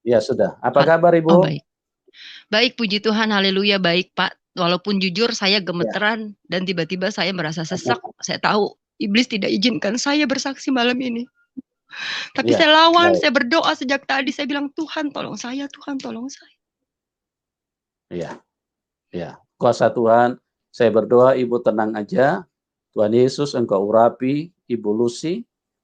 Ya sudah. Apa kabar Oh Ibu? baik. Baik, puji Tuhan, haleluya, baik Pak. Walaupun jujur saya Ya. gemeteran dan tiba-tiba saya merasa sesak. Saya tahu iblis tidak izinkan saya bersaksi malam ini. Tapi Ya. saya lawan, Baik. saya berdoa sejak tadi. Saya bilang, Tuhan tolong saya, Tuhan tolong saya. Ya. Ya. Kuasa Tuhan, saya berdoa Ibu tenang aja. Tuhan Yesus engkau urapi Ibu Lucy.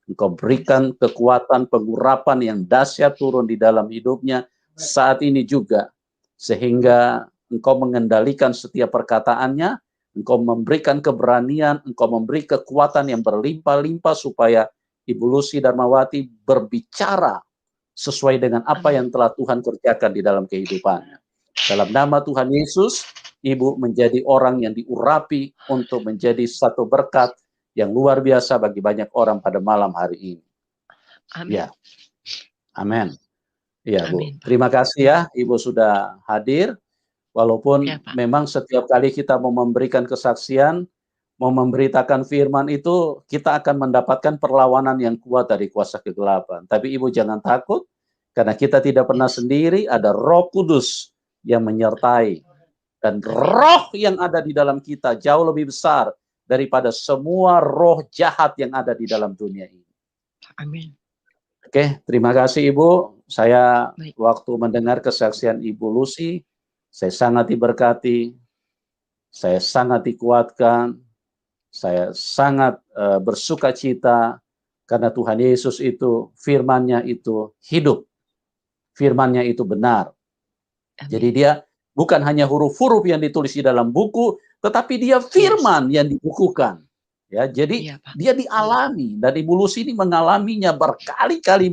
Engkau berikan kekuatan pengurapan yang dahsyat turun di dalam hidupnya saat ini juga. Sehingga engkau mengendalikan setiap perkataannya, engkau memberikan keberanian, engkau memberi kekuatan yang berlimpah-limpah supaya Ibu Lucy Darmawati berbicara sesuai dengan apa yang telah Tuhan kerjakan di dalam kehidupannya. Dalam nama Tuhan Yesus, Ibu menjadi orang yang diurapi untuk menjadi satu berkat yang luar biasa bagi banyak orang pada malam hari ini. Amin. Ya. Amin. Ya, Bu. Amin, Pak. Terima kasih ya, Ibu sudah hadir. Walaupun Ya, Pak. memang setiap kali kita mau memberikan kesaksian, mau memberitakan firman itu, kita akan mendapatkan perlawanan yang kuat dari kuasa kegelapan. Tapi Ibu jangan takut, karena kita tidak pernah sendiri, ada Roh Kudus yang menyertai. Dan roh yang ada di dalam kita jauh lebih besar daripada semua roh jahat yang ada di dalam dunia ini. Amin. Oke, terima kasih Ibu. Saya waktu mendengar kesaksian Ibu Lucy, saya sangat diberkati, saya sangat dikuatkan, saya sangat bersuka cita karena Tuhan Yesus itu firman-Nya itu hidup, firman-Nya itu benar. Jadi dia bukan hanya huruf-huruf yang ditulis di dalam buku, tetapi dia firman yang dibukukan. Ya, jadi dia dialami dan Ibu Lucy ini mengalaminya berkali-kali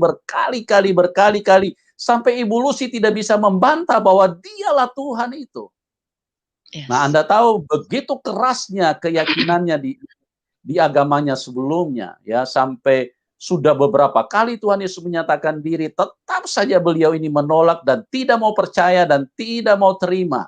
sampai Ibu Lucy tidak bisa membantah bahwa dialah Tuhan itu. Nah, Anda tahu begitu kerasnya keyakinannya di agamanya sebelumnya, ya, sampai sudah beberapa kali Tuhan Yesus menyatakan diri, tetap saja beliau ini menolak dan tidak mau percaya dan tidak mau terima.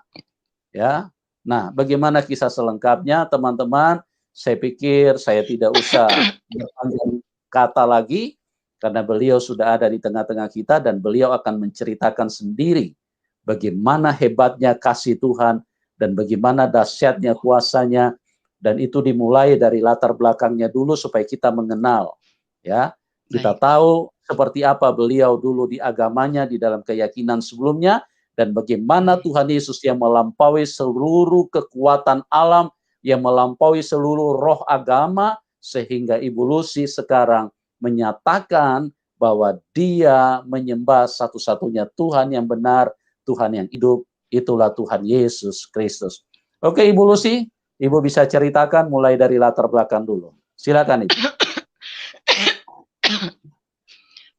Ya. Nah, bagaimana kisah selengkapnya, teman-teman? Saya pikir saya tidak usah berpanjang kata lagi, karena beliau sudah ada di tengah-tengah kita dan beliau akan menceritakan sendiri bagaimana hebatnya kasih Tuhan dan bagaimana dahsyatnya kuasanya, dan itu dimulai dari latar belakangnya dulu supaya kita mengenal, ya. Kita tahu seperti apa beliau dulu di agamanya, di dalam keyakinan sebelumnya, dan bagaimana Tuhan Yesus yang melampaui seluruh kekuatan alam, yang melampaui seluruh roh agama, sehingga Ibu Lucy sekarang menyatakan bahwa dia menyembah satu-satunya Tuhan yang benar, Tuhan yang hidup, itulah Tuhan Yesus Kristus. Oke Ibu Lucy, Ibu bisa ceritakan mulai dari latar belakang dulu. Silakan Ibu.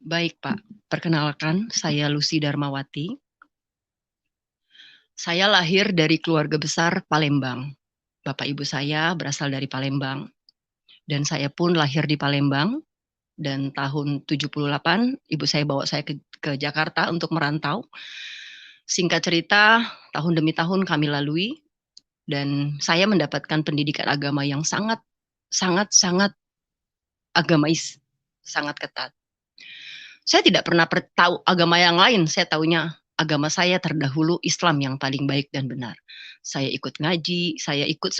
Baik Pak, perkenalkan saya Lucy Darmawati. Saya lahir dari keluarga besar Palembang. Bapak ibu saya berasal dari Palembang. Dan saya pun lahir di Palembang. Dan tahun 78, ibu saya bawa saya ke Jakarta untuk merantau. Singkat cerita, tahun demi tahun kami lalui. Dan saya mendapatkan pendidikan agama yang sangat agamais, sangat ketat. Saya tidak pernah tahu agama yang lain, saya tahunya agama saya terdahulu Islam yang paling baik dan benar. Saya ikut ngaji,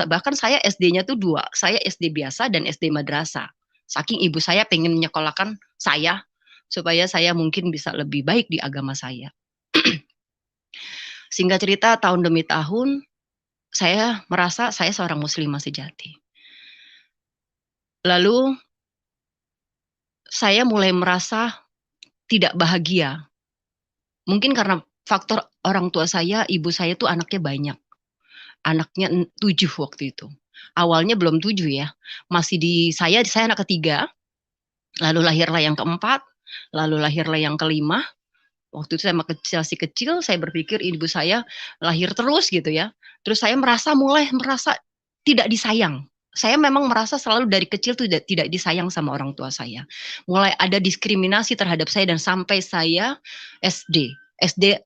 bahkan saya SD-nya tuh 2, saya SD biasa dan SD madrasah. Saking ibu saya pengen menyekolahkan saya, supaya saya mungkin bisa lebih baik di agama saya. Singkat cerita, tahun demi tahun, saya merasa saya seorang muslimah sejati. Lalu, saya mulai merasa tidak bahagia. Mungkin karena faktor orang tua saya, ibu saya tuh anaknya banyak. Anaknya 7 waktu itu. Awalnya belum 7 ya. Saya anak ketiga. Lalu lahirlah yang keempat, lalu lahirlah yang kelima. Waktu itu saya masih kecil, saya berpikir ibu saya lahir terus gitu ya. Terus saya mulai merasa tidak disayang. Saya memang merasa selalu dari kecil tuh tidak disayang sama orang tua saya. Mulai ada diskriminasi terhadap saya dan sampai saya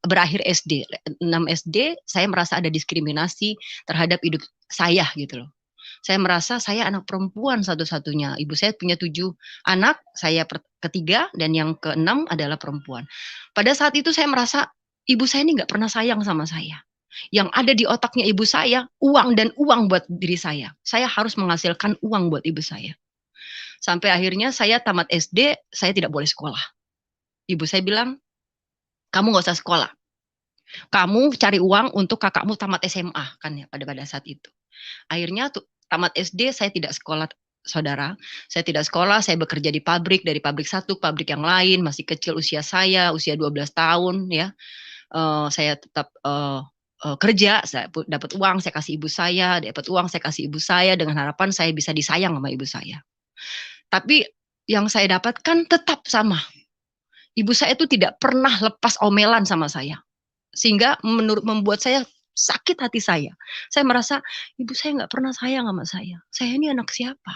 berakhir SD, 6 SD, saya merasa ada diskriminasi terhadap hidup saya gitu loh. Saya merasa saya anak perempuan satu-satunya. Ibu saya punya 7 anak, saya ketiga, dan yang ke-6 adalah perempuan. Pada saat itu saya merasa ibu saya ini nggak pernah sayang sama saya. Yang ada di otaknya ibu saya, uang dan uang buat diri saya. Saya harus menghasilkan uang buat ibu saya. Sampai akhirnya saya tamat SD, saya tidak boleh sekolah. Ibu saya bilang, kamu nggak usah sekolah. Kamu cari uang untuk kakakmu tamat SMA kan ya pada saat itu. Akhirnya tamat SD saya tidak sekolah, saudara. Saya tidak sekolah, saya bekerja di pabrik, dari pabrik satu ke pabrik yang lain, masih kecil usia saya, usia 12 tahun ya. Saya tetap kerja, saya dapat uang, saya kasih ibu saya, dapat uang, saya kasih ibu saya dengan harapan saya bisa disayang sama ibu saya. Tapi yang saya dapatkan tetap sama. Ibu saya itu tidak pernah lepas omelan sama saya. Sehingga membuat saya sakit hati saya. Saya merasa ibu saya nggak pernah sayang sama saya. Saya ini anak siapa?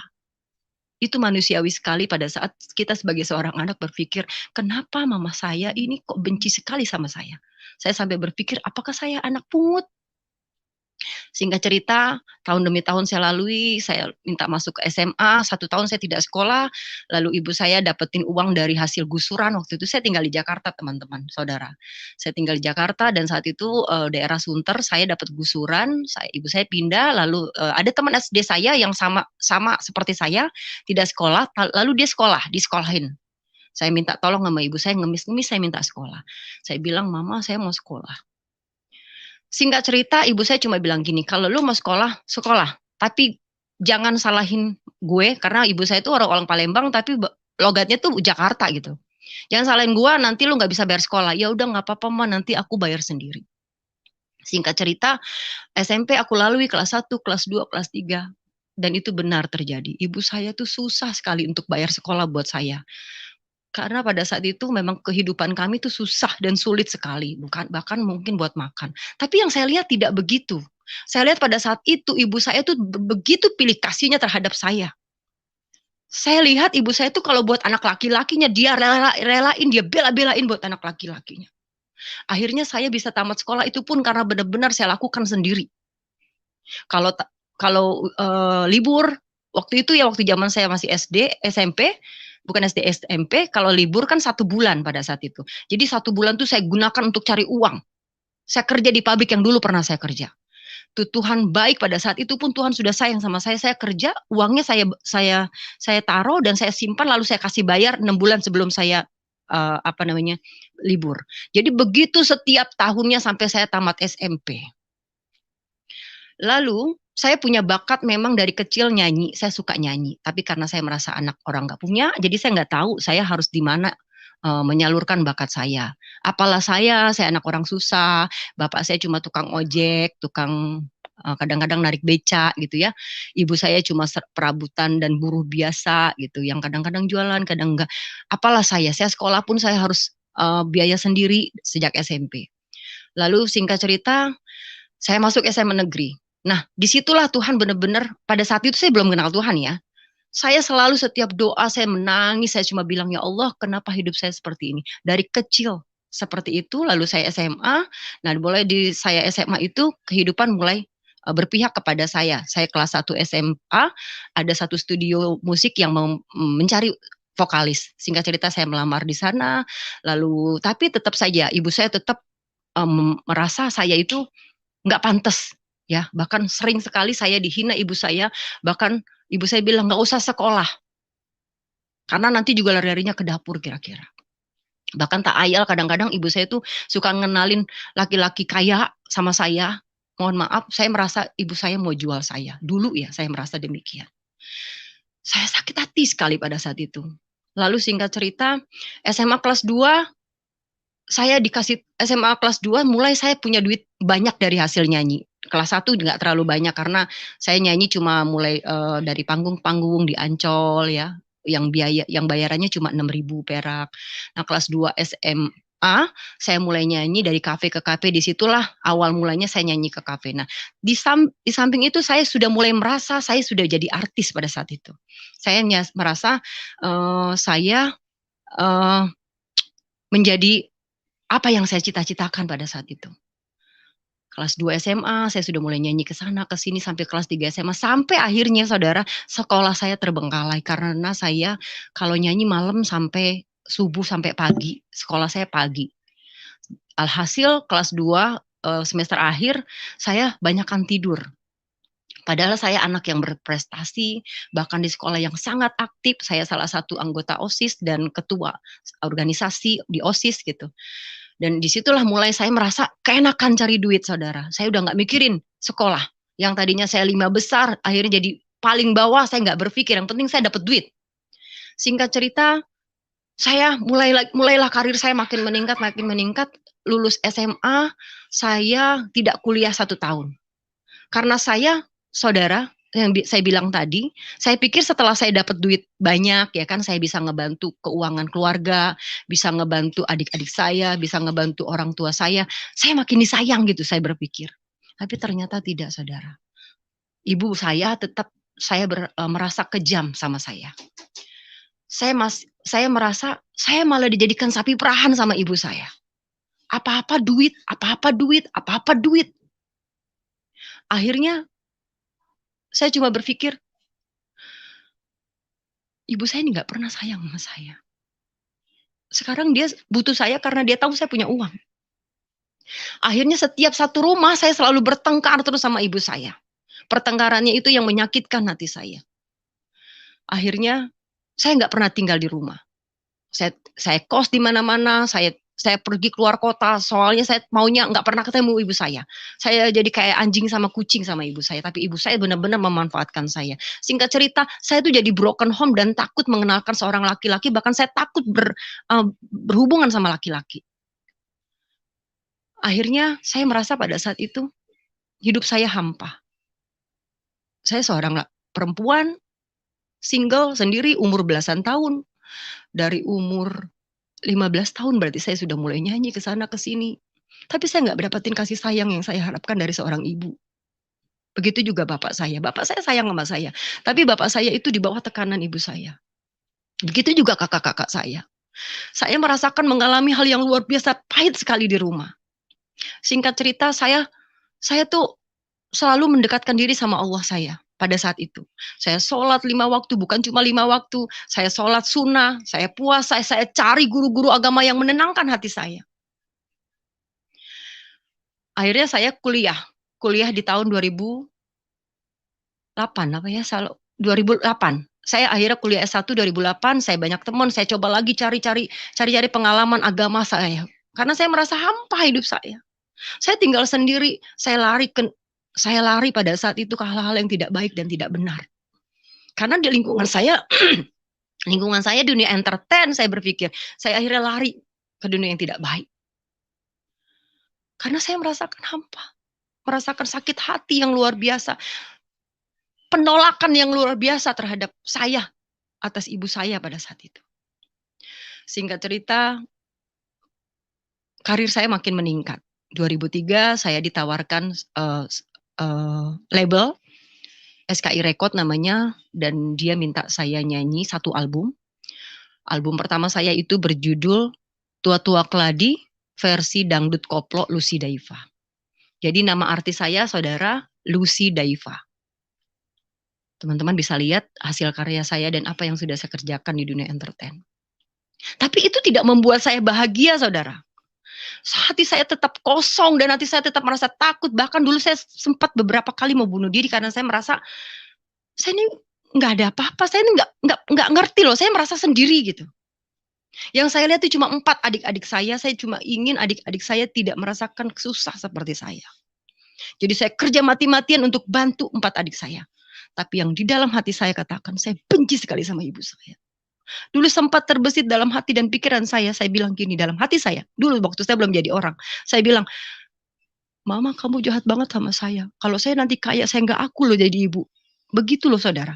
Itu manusiawi sekali pada saat kita sebagai seorang anak berpikir, kenapa mama saya ini kok benci sekali sama saya? Saya sampai berpikir, apakah saya anak pungut? Singkat cerita, tahun demi tahun saya lalui, saya minta masuk ke SMA, 1 tahun saya tidak sekolah, lalu ibu saya dapetin uang dari hasil gusuran. Waktu itu saya tinggal di Jakarta, teman-teman, saudara. Saya tinggal di Jakarta dan saat itu daerah Sunter, saya dapat gusuran, ibu saya pindah, lalu ada teman SD saya yang sama seperti saya, tidak sekolah, lalu dia sekolah, disekolahin. Saya minta tolong sama ibu saya, ngemis-ngemis saya minta sekolah. Saya bilang, mama saya mau sekolah. Singkat cerita, ibu saya cuma bilang gini, kalau lu mau sekolah, sekolah. Tapi jangan salahin gue, karena ibu saya itu orang Palembang, tapi logatnya tuh Jakarta gitu. Jangan salahin gue, nanti lu gak bisa bayar sekolah. Ya udah gak apa-apa, Ma, nanti aku bayar sendiri. Singkat cerita, SMP aku lalui kelas 1, kelas 2, kelas 3. Dan itu benar terjadi. Ibu saya tuh susah sekali untuk bayar sekolah buat saya. Karena pada saat itu memang kehidupan kami itu susah dan sulit sekali, bahkan mungkin buat makan. Tapi yang saya lihat tidak begitu. Saya lihat pada saat itu ibu saya tuh begitu pilih kasihnya terhadap saya. Saya lihat ibu saya tuh kalau buat anak laki-lakinya dia relain, dia bela-belain buat anak laki-lakinya. Akhirnya saya bisa tamat sekolah itu pun karena benar-benar saya lakukan sendiri. Kalau libur waktu itu ya, waktu zaman saya masih SD, SMP, bukan SD, SMP, kalau libur kan 1 bulan pada saat itu. Jadi 1 bulan tuh saya gunakan untuk cari uang. Saya kerja di pabrik yang dulu pernah saya kerja. Tuh Tuhan baik pada saat itu pun Tuhan sudah sayang sama saya. Saya kerja, uangnya saya taruh dan saya simpan, lalu saya kasih bayar 6 bulan sebelum saya libur. Jadi begitu setiap tahunnya sampai saya tamat SMP. Lalu saya punya bakat memang dari kecil nyanyi, saya suka nyanyi. Tapi karena saya merasa anak orang nggak punya, jadi saya nggak tahu saya harus di mana menyalurkan bakat saya. Apalah saya anak orang susah, bapak saya cuma tukang ojek, tukang kadang-kadang narik beca gitu ya. Ibu saya cuma perabutan dan buruh biasa gitu, yang kadang-kadang jualan, kadang enggak. Apalah saya sekolah pun saya harus biaya sendiri sejak SMP. Lalu singkat cerita, saya masuk SMA negeri. Nah, disitulah Tuhan benar-benar, pada saat itu saya belum kenal Tuhan ya. Saya selalu setiap doa saya menangis, saya cuma bilang, ya Allah kenapa hidup saya seperti ini. Dari kecil seperti itu, lalu saya SMA, nah mulai di saya SMA itu kehidupan mulai berpihak kepada saya. Saya kelas 1 SMA, ada satu studio musik yang mencari vokalis. Singkat cerita saya melamar di sana, lalu tapi tetap saja ibu saya tetap merasa saya itu nggak pantas. Ya, bahkan sering sekali saya dihina ibu saya, bahkan ibu saya bilang nggak usah sekolah, karena nanti juga lari-larinya ke dapur kira-kira. Bahkan tak ayal kadang-kadang ibu saya tuh suka ngenalin laki-laki kaya sama saya. Mohon maaf, saya merasa ibu saya mau jual saya. Dulu ya, saya merasa demikian. Saya sakit hati sekali pada saat itu. Lalu singkat cerita, SMA kelas 2, saya dikasih SMA kelas 2 mulai saya punya duit banyak dari hasil nyanyi. Kelas 1 nggak terlalu banyak karena saya nyanyi cuma mulai dari panggung-panggung di Ancol ya, yang bayarannya cuma 6.000 perak. Nah, kelas 2 SMA saya mulai nyanyi dari kafe ke kafe, disitulah awal mulanya saya nyanyi ke kafe. Nah, di samping itu saya sudah mulai merasa saya sudah jadi artis pada saat itu. Saya merasa saya menjadi apa yang saya cita-citakan pada saat itu. Kelas 2 SMA, saya sudah mulai nyanyi ke sana, ke sini, sampai kelas 3 SMA. Sampai akhirnya saudara, sekolah saya terbengkalai. Karena saya kalau nyanyi malam sampai subuh, sampai pagi. Sekolah saya pagi. Alhasil kelas 2 semester akhir, saya banyakkan tidur. Padahal saya anak yang berprestasi, bahkan di sekolah yang sangat aktif. Saya salah satu anggota OSIS dan ketua organisasi di OSIS gitu. Dan disitulah mulai saya merasa keenakan cari duit, saudara. Saya udah nggak mikirin sekolah. Yang tadinya saya 5 besar, akhirnya jadi paling bawah. Saya nggak berpikir, yang penting saya dapat duit. Singkat cerita, saya mulailah karir saya makin meningkat. Lulus SMA, saya tidak kuliah 1 tahun. Karena saya, saudara, yang saya bilang tadi, saya pikir setelah saya dapat duit banyak, ya kan, saya bisa ngebantu keuangan keluarga, bisa ngebantu adik-adik saya, bisa ngebantu orang tua saya makin disayang gitu, saya berpikir. Tapi ternyata tidak, saudara. Ibu saya tetap, merasa kejam sama saya. Saya merasa, saya malah dijadikan sapi perahan sama ibu saya. Apa-apa duit, apa-apa duit, apa-apa duit. Akhirnya, saya cuma berpikir, ibu saya ini nggak pernah sayang sama saya. Sekarang dia butuh saya karena dia tahu saya punya uang. Akhirnya setiap satu rumah saya selalu bertengkar terus sama ibu saya. Pertengkarannya itu yang menyakitkan hati saya. Akhirnya saya nggak pernah tinggal di rumah. Saya kos di mana-mana, saya pergi keluar kota, soalnya saya maunya nggak pernah ketemu ibu saya. Saya jadi kayak anjing sama kucing sama ibu saya, tapi ibu saya benar-benar memanfaatkan saya. Singkat cerita, saya tuh jadi broken home dan takut mengenalkan seorang laki-laki, bahkan saya takut berhubungan sama laki-laki. Akhirnya saya merasa pada saat itu, hidup saya hampa. Saya seorang perempuan, single, sendiri, umur belasan tahun. Dari umur 15 tahun berarti saya sudah mulai nyanyi ke sana ke sini. Tapi saya nggak dapetin kasih sayang yang saya harapkan dari seorang ibu. Begitu juga bapak saya. Bapak saya sayang sama saya. Tapi bapak saya itu di bawah tekanan ibu saya. Begitu juga kakak-kakak saya. Saya merasakan mengalami hal yang luar biasa pahit sekali di rumah. Singkat cerita, saya tuh selalu mendekatkan diri sama Allah saya. Pada saat itu, saya sholat 5 waktu, bukan cuma 5 waktu. Saya sholat sunnah, saya puasa, saya cari guru-guru agama yang menenangkan hati saya. Akhirnya saya kuliah di tahun 2008, 2008. Saya akhirnya kuliah S1 2008, saya banyak teman, saya coba lagi cari pengalaman agama saya. Karena saya merasa hampa hidup saya. Saya tinggal sendiri, saya lari pada saat itu ke hal-hal yang tidak baik dan tidak benar. Karena di lingkungan saya dunia entertain, saya berpikir, saya akhirnya lari ke dunia yang tidak baik. Karena saya merasakan hampa, merasakan sakit hati yang luar biasa, penolakan yang luar biasa terhadap saya, atas ibu saya pada saat itu. Singkat cerita, karir saya makin meningkat. 2003 saya ditawarkan label SKI Record namanya, dan dia minta saya nyanyi 1 album. Album pertama saya itu berjudul Tua-Tua Keladi versi Dangdut Koplo Lucy Daiva. Jadi nama artis saya, saudara, Lucy Daiva. Teman-teman bisa lihat hasil karya saya dan apa yang sudah saya kerjakan di dunia entertain. Tapi itu tidak membuat saya bahagia, saudara. Hati saya tetap kosong dan hati saya tetap merasa takut. Bahkan dulu saya sempat beberapa kali mau bunuh diri karena saya merasa saya ini nggak ada apa-apa. Saya ini nggak ngerti loh. Saya merasa sendiri gitu. Yang saya lihat itu cuma 4 adik-adik saya. Saya cuma ingin adik-adik saya tidak merasakan susah seperti saya. Jadi saya kerja mati-matian untuk bantu 4 adik saya. Tapi yang di dalam hati saya katakan, saya benci sekali sama ibu saya. Dulu sempat terbesit dalam hati dan pikiran saya bilang gini dalam hati saya, dulu waktu saya belum jadi orang, saya bilang, Mama kamu jahat banget sama saya, kalau saya nanti kaya saya nggak aku loh jadi ibu. Begitu loh saudara.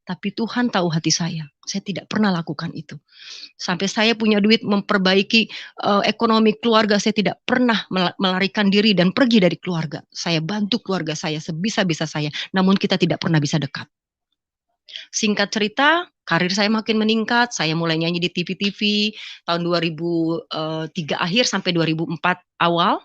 Tapi Tuhan tahu hati saya tidak pernah lakukan itu. Sampai saya punya duit memperbaiki ekonomi keluarga, saya tidak pernah melarikan diri dan pergi dari keluarga. Saya bantu keluarga saya sebisa-bisa saya, namun kita tidak pernah bisa dekat. Singkat cerita, karir saya makin meningkat, saya mulai nyanyi di TV-TV tahun 2003 akhir sampai 2004 awal.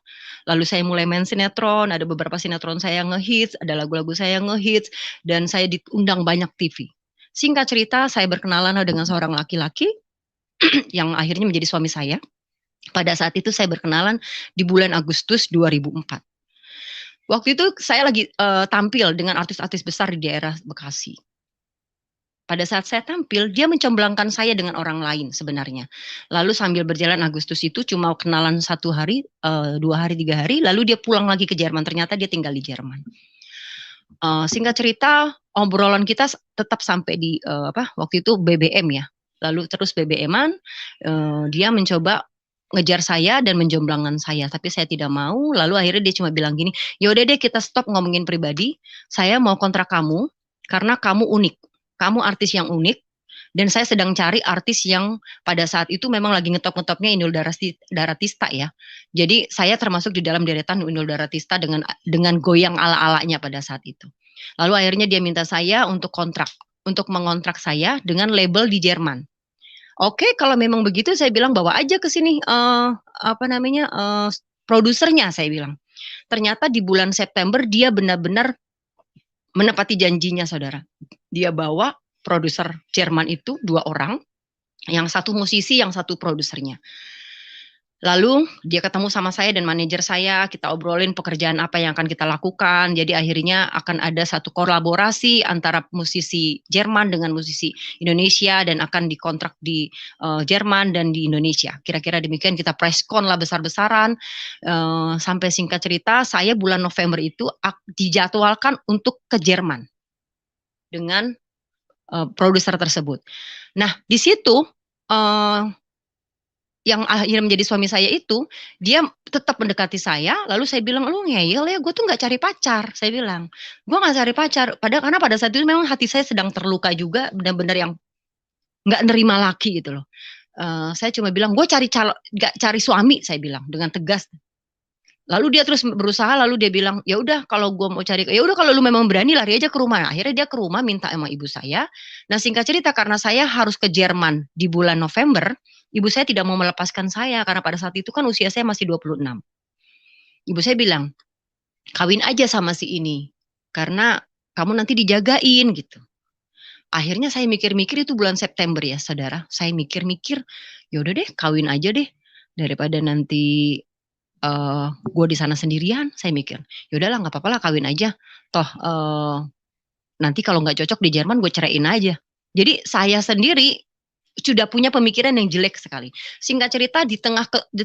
Lalu saya mulai main sinetron, ada beberapa sinetron saya yang ngehits, ada lagu-lagu saya yang ngehits, dan saya diundang banyak TV. Singkat cerita, saya berkenalan dengan seorang laki-laki yang akhirnya menjadi suami saya. Pada saat itu saya berkenalan di bulan Agustus 2004. Waktu itu saya lagi tampil dengan artis-artis besar di daerah Bekasi. Pada saat saya tampil, dia mencemblangkan saya dengan orang lain sebenarnya. Lalu sambil berjalan Agustus itu cuma kenalan 1 hari, 2 hari, 3 hari, lalu dia pulang lagi ke Jerman. Ternyata dia tinggal di Jerman. Singkat cerita, obrolan kita tetap sampai di waktu itu BBM ya. Lalu terus BBM-an, dia mencoba ngejar saya dan menjomblangkan saya, tapi saya tidak mau. Lalu akhirnya dia cuma bilang gini, ya udah deh kita stop ngomongin pribadi. Saya mau kontrak kamu karena kamu unik. Kamu artis yang unik, dan saya sedang cari artis yang pada saat itu memang lagi ngetop-ngetopnya Inul Daratista ya. Jadi saya termasuk di dalam deretan Inul Daratista dengan goyang ala-alanya pada saat itu. Lalu akhirnya dia minta saya untuk mengontrak saya dengan label di Jerman. Oke, kalau memang begitu saya bilang bawa aja ke sini produsernya, saya bilang. Ternyata di bulan September dia benar-benar menepati janjinya, saudara. Dia bawa produser Jerman itu 2 orang, yang satu musisi, yang satu produsernya. Lalu dia ketemu sama saya dan manajer saya, kita obrolin pekerjaan apa yang akan kita lakukan. Jadi akhirnya akan ada satu kolaborasi antara musisi Jerman dengan musisi Indonesia dan akan dikontrak di Jerman dan di Indonesia. Kira-kira demikian, kita preskon lah besar-besaran. Sampai singkat cerita, saya bulan November itu dijadwalkan untuk ke Jerman dengan produser tersebut. Nah, di situ yang akhirnya menjadi suami saya itu, dia tetap mendekati saya, lalu saya bilang, lu ngeyel ya, gue tuh gak cari pacar, saya bilang. Gue gak cari pacar, karena pada saat itu memang hati saya sedang terluka juga, benar-benar yang gak nerima laki gitu loh. Saya cuma bilang, gue gak cari suami, saya bilang, dengan tegas. Lalu dia terus berusaha, lalu dia bilang, ya udah kalau gue mau cari, ya udah kalau lu memang berani lari aja ke rumah. Nah, akhirnya dia ke rumah minta sama ibu saya. Nah, singkat cerita, karena saya harus ke Jerman di bulan November, ibu saya tidak mau melepaskan saya karena pada saat itu kan usia saya masih 26. Ibu saya bilang, kawin aja sama si ini karena kamu nanti dijagain gitu. Akhirnya saya mikir-mikir, itu bulan September ya, saudara. Saya mikir-mikir, ya udah deh, kawin aja deh daripada nanti gue di sana sendirian. Saya mikir, ya udahlah nggak apa-apa lah, kawin aja. Toh nanti kalau nggak cocok di Jerman gue ceraiin aja. Jadi saya sendiri sudah punya pemikiran yang jelek sekali. Singkat cerita, di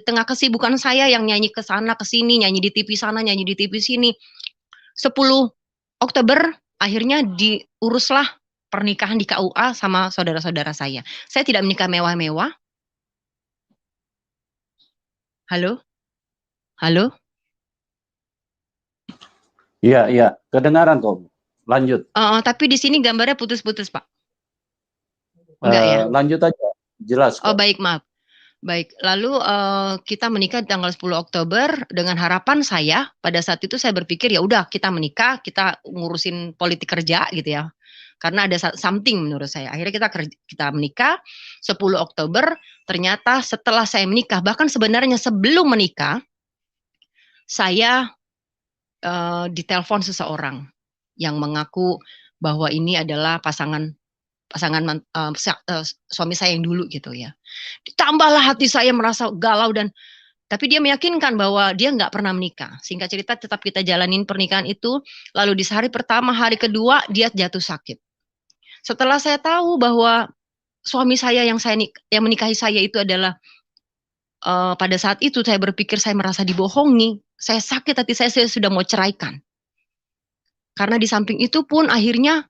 tengah kesibukan saya yang nyanyi ke sana ke sini, nyanyi di TV sana, nyanyi di TV sini, 10 Oktober akhirnya diuruslah pernikahan di KUA sama saudara-saudara saya. Saya tidak menikah mewah-mewah. Halo? Halo? Iya, kedengaran kok. Lanjut. Tapi di sini gambarnya putus-putus, Pak. Enggak ya? Lanjut aja, jelas kok. Oh baik, maaf. Baik, lalu kita menikah di tanggal 10 Oktober dengan harapan saya, pada saat itu saya berpikir ya udah kita menikah, kita ngurusin politik kerja gitu ya. Karena ada something menurut saya. Akhirnya kita menikah 10 Oktober, ternyata setelah saya menikah, bahkan sebenarnya sebelum menikah, saya ditelepon seseorang yang mengaku bahwa ini adalah pasangan suami saya yang dulu gitu ya. Ditambahlah hati saya merasa galau tapi dia meyakinkan bahwa dia nggak pernah menikah. Singkat cerita, tetap kita jalanin pernikahan itu. Lalu di hari pertama, hari kedua dia jatuh sakit. Setelah saya tahu bahwa suami saya yang menikahi saya itu adalah pada saat itu saya berpikir saya merasa dibohongi. Saya sakit hati, saya sudah mau ceraikan. Karena di samping itu pun akhirnya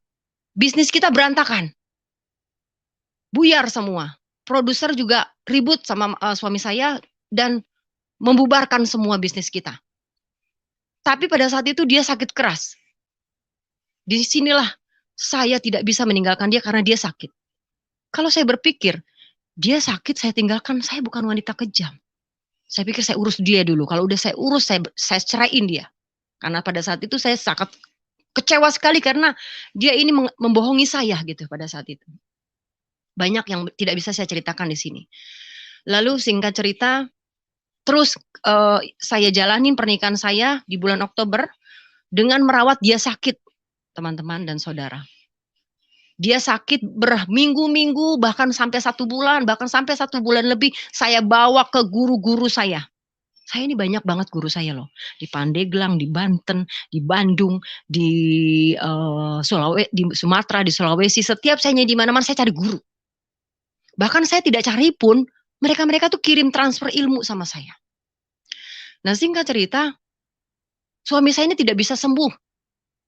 bisnis kita berantakan. Buyar semua. Produser juga ribut sama suami saya dan membubarkan semua bisnis kita. Tapi pada saat itu dia sakit keras. Di sinilah saya tidak bisa meninggalkan dia karena dia sakit. Kalau saya berpikir, dia sakit saya tinggalkan, saya bukan wanita kejam. Saya pikir saya urus dia dulu. Kalau udah saya urus, saya ceraiin dia. Karena pada saat itu saya sangat kecewa sekali karena dia ini membohongi saya gitu pada saat itu. Banyak yang tidak bisa saya ceritakan di sini. Lalu singkat cerita, terus saya jalanin pernikahan saya di bulan Oktober dengan merawat dia sakit, teman-teman dan saudara. Dia sakit berminggu-minggu, bahkan sampai 1 bulan, bahkan sampai 1 bulan lebih, saya bawa ke guru-guru saya. Saya ini banyak banget guru saya loh. Di Pandeglang, di Banten, di Bandung, di di Sumatera, di Sulawesi. Setiap saya di mana-mana saya cari guru. Bahkan saya tidak cari pun, mereka-mereka tuh kirim transfer ilmu sama saya. Nah, singkat cerita, suami saya ini tidak bisa sembuh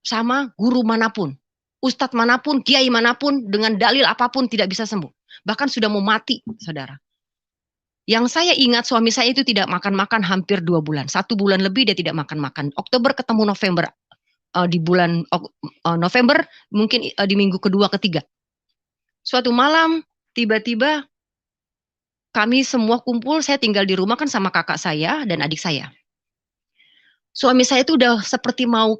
sama guru manapun. Ustadz manapun, kiai manapun, dengan dalil apapun tidak bisa sembuh. Bahkan sudah mau mati, saudara. Yang saya ingat suami saya itu tidak makan-makan hampir 2 bulan. 1 bulan lebih dia tidak makan-makan. Oktober ketemu November. Di bulan November, mungkin di minggu kedua, ketiga. Suatu malam, tiba-tiba kami semua kumpul, saya tinggal di rumah kan sama kakak saya dan adik saya. Suami saya itu udah seperti mau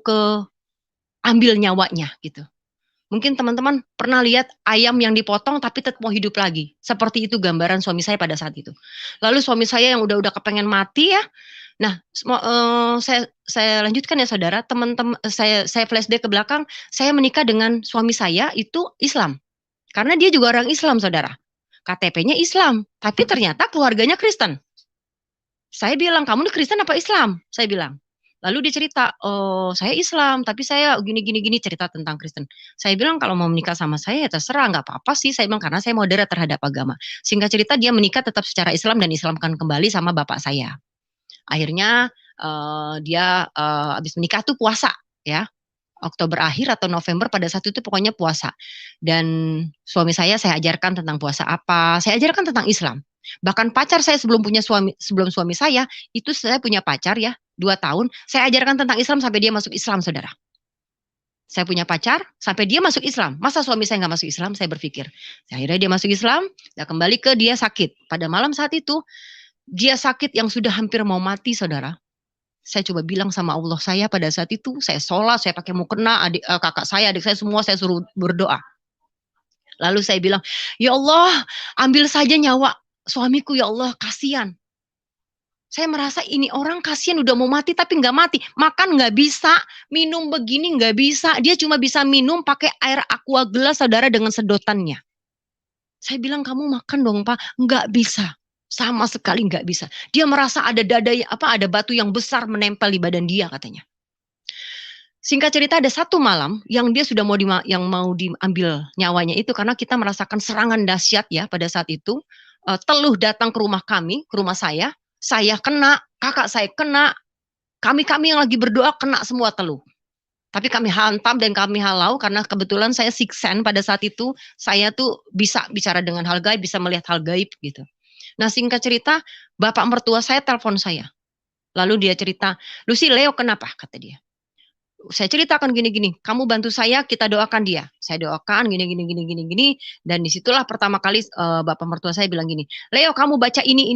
ambil nyawanya gitu. Mungkin teman-teman pernah lihat ayam yang dipotong tapi tetap mau hidup lagi. Seperti itu gambaran suami saya pada saat itu. Lalu suami saya yang udah kepengen mati ya. Nah, saya lanjutkan ya saudara. Teman-teman saya flashback ke belakang. Saya menikah dengan suami saya itu Islam. Karena dia juga orang Islam saudara. KTP-nya Islam. Tapi ternyata keluarganya Kristen. Saya bilang, kamu nih Kristen apa Islam? Saya bilang. Lalu dia cerita, oh saya Islam, tapi saya gini cerita tentang Kristen. Saya bilang kalau mau menikah sama saya ya terserah, nggak apa-apa sih. Saya bilang karena saya moderat terhadap agama. Singkat cerita dia menikah tetap secara Islam dan Islamkan kembali sama bapak saya. Akhirnya dia habis menikah tuh puasa ya. Oktober akhir atau November pada saat itu pokoknya puasa. Dan suami saya ajarkan tentang puasa apa, saya ajarkan tentang Islam. Bahkan pacar saya sebelum suami saya, itu saya punya pacar ya, 2 tahun, saya ajarkan tentang Islam sampai dia masuk Islam, saudara. Saya punya pacar, sampai dia masuk Islam. Masa suami saya nggak masuk Islam, saya berpikir. Akhirnya dia masuk Islam, dan kembali ke dia sakit. Pada malam saat itu, dia sakit yang sudah hampir mau mati, saudara. Saya coba bilang sama Allah saya pada saat itu, saya sholat, saya pakai mukena, kakak saya, adik saya semua saya suruh berdoa. Lalu saya bilang, ya Allah, ambil saja nyawa suamiku ya Allah, kasihan. Saya merasa ini orang kasihan udah mau mati tapi nggak mati. Makan nggak bisa, minum begini nggak bisa. Dia cuma bisa minum pakai air aqua gelas saudara dengan sedotannya. Saya bilang kamu makan dong Pak, nggak bisa. Sama sekali nggak bisa. Dia merasa ada ada batu yang besar menempel di badan dia katanya. Singkat cerita ada 1 malam yang dia sudah mau diambil nyawanya itu karena kita merasakan serangan dahsyat ya pada saat itu. Teluh datang ke rumah kami, ke rumah saya kena, kakak saya kena, kami yang lagi berdoa kena semua teluh. Tapi kami hantam dan kami halau karena kebetulan saya siksen pada saat itu, saya tuh bisa bicara dengan hal gaib, bisa melihat hal gaib gitu. Nah singkat cerita, bapak mertua saya telepon saya. Lalu dia cerita, Lucy, Leo kenapa? Kata dia. Saya ceritakan gini-gini, kamu bantu saya, kita doakan dia. Saya doakan gini. Dan disitulah pertama kali bapak mertua saya bilang gini, Leo kamu baca ini.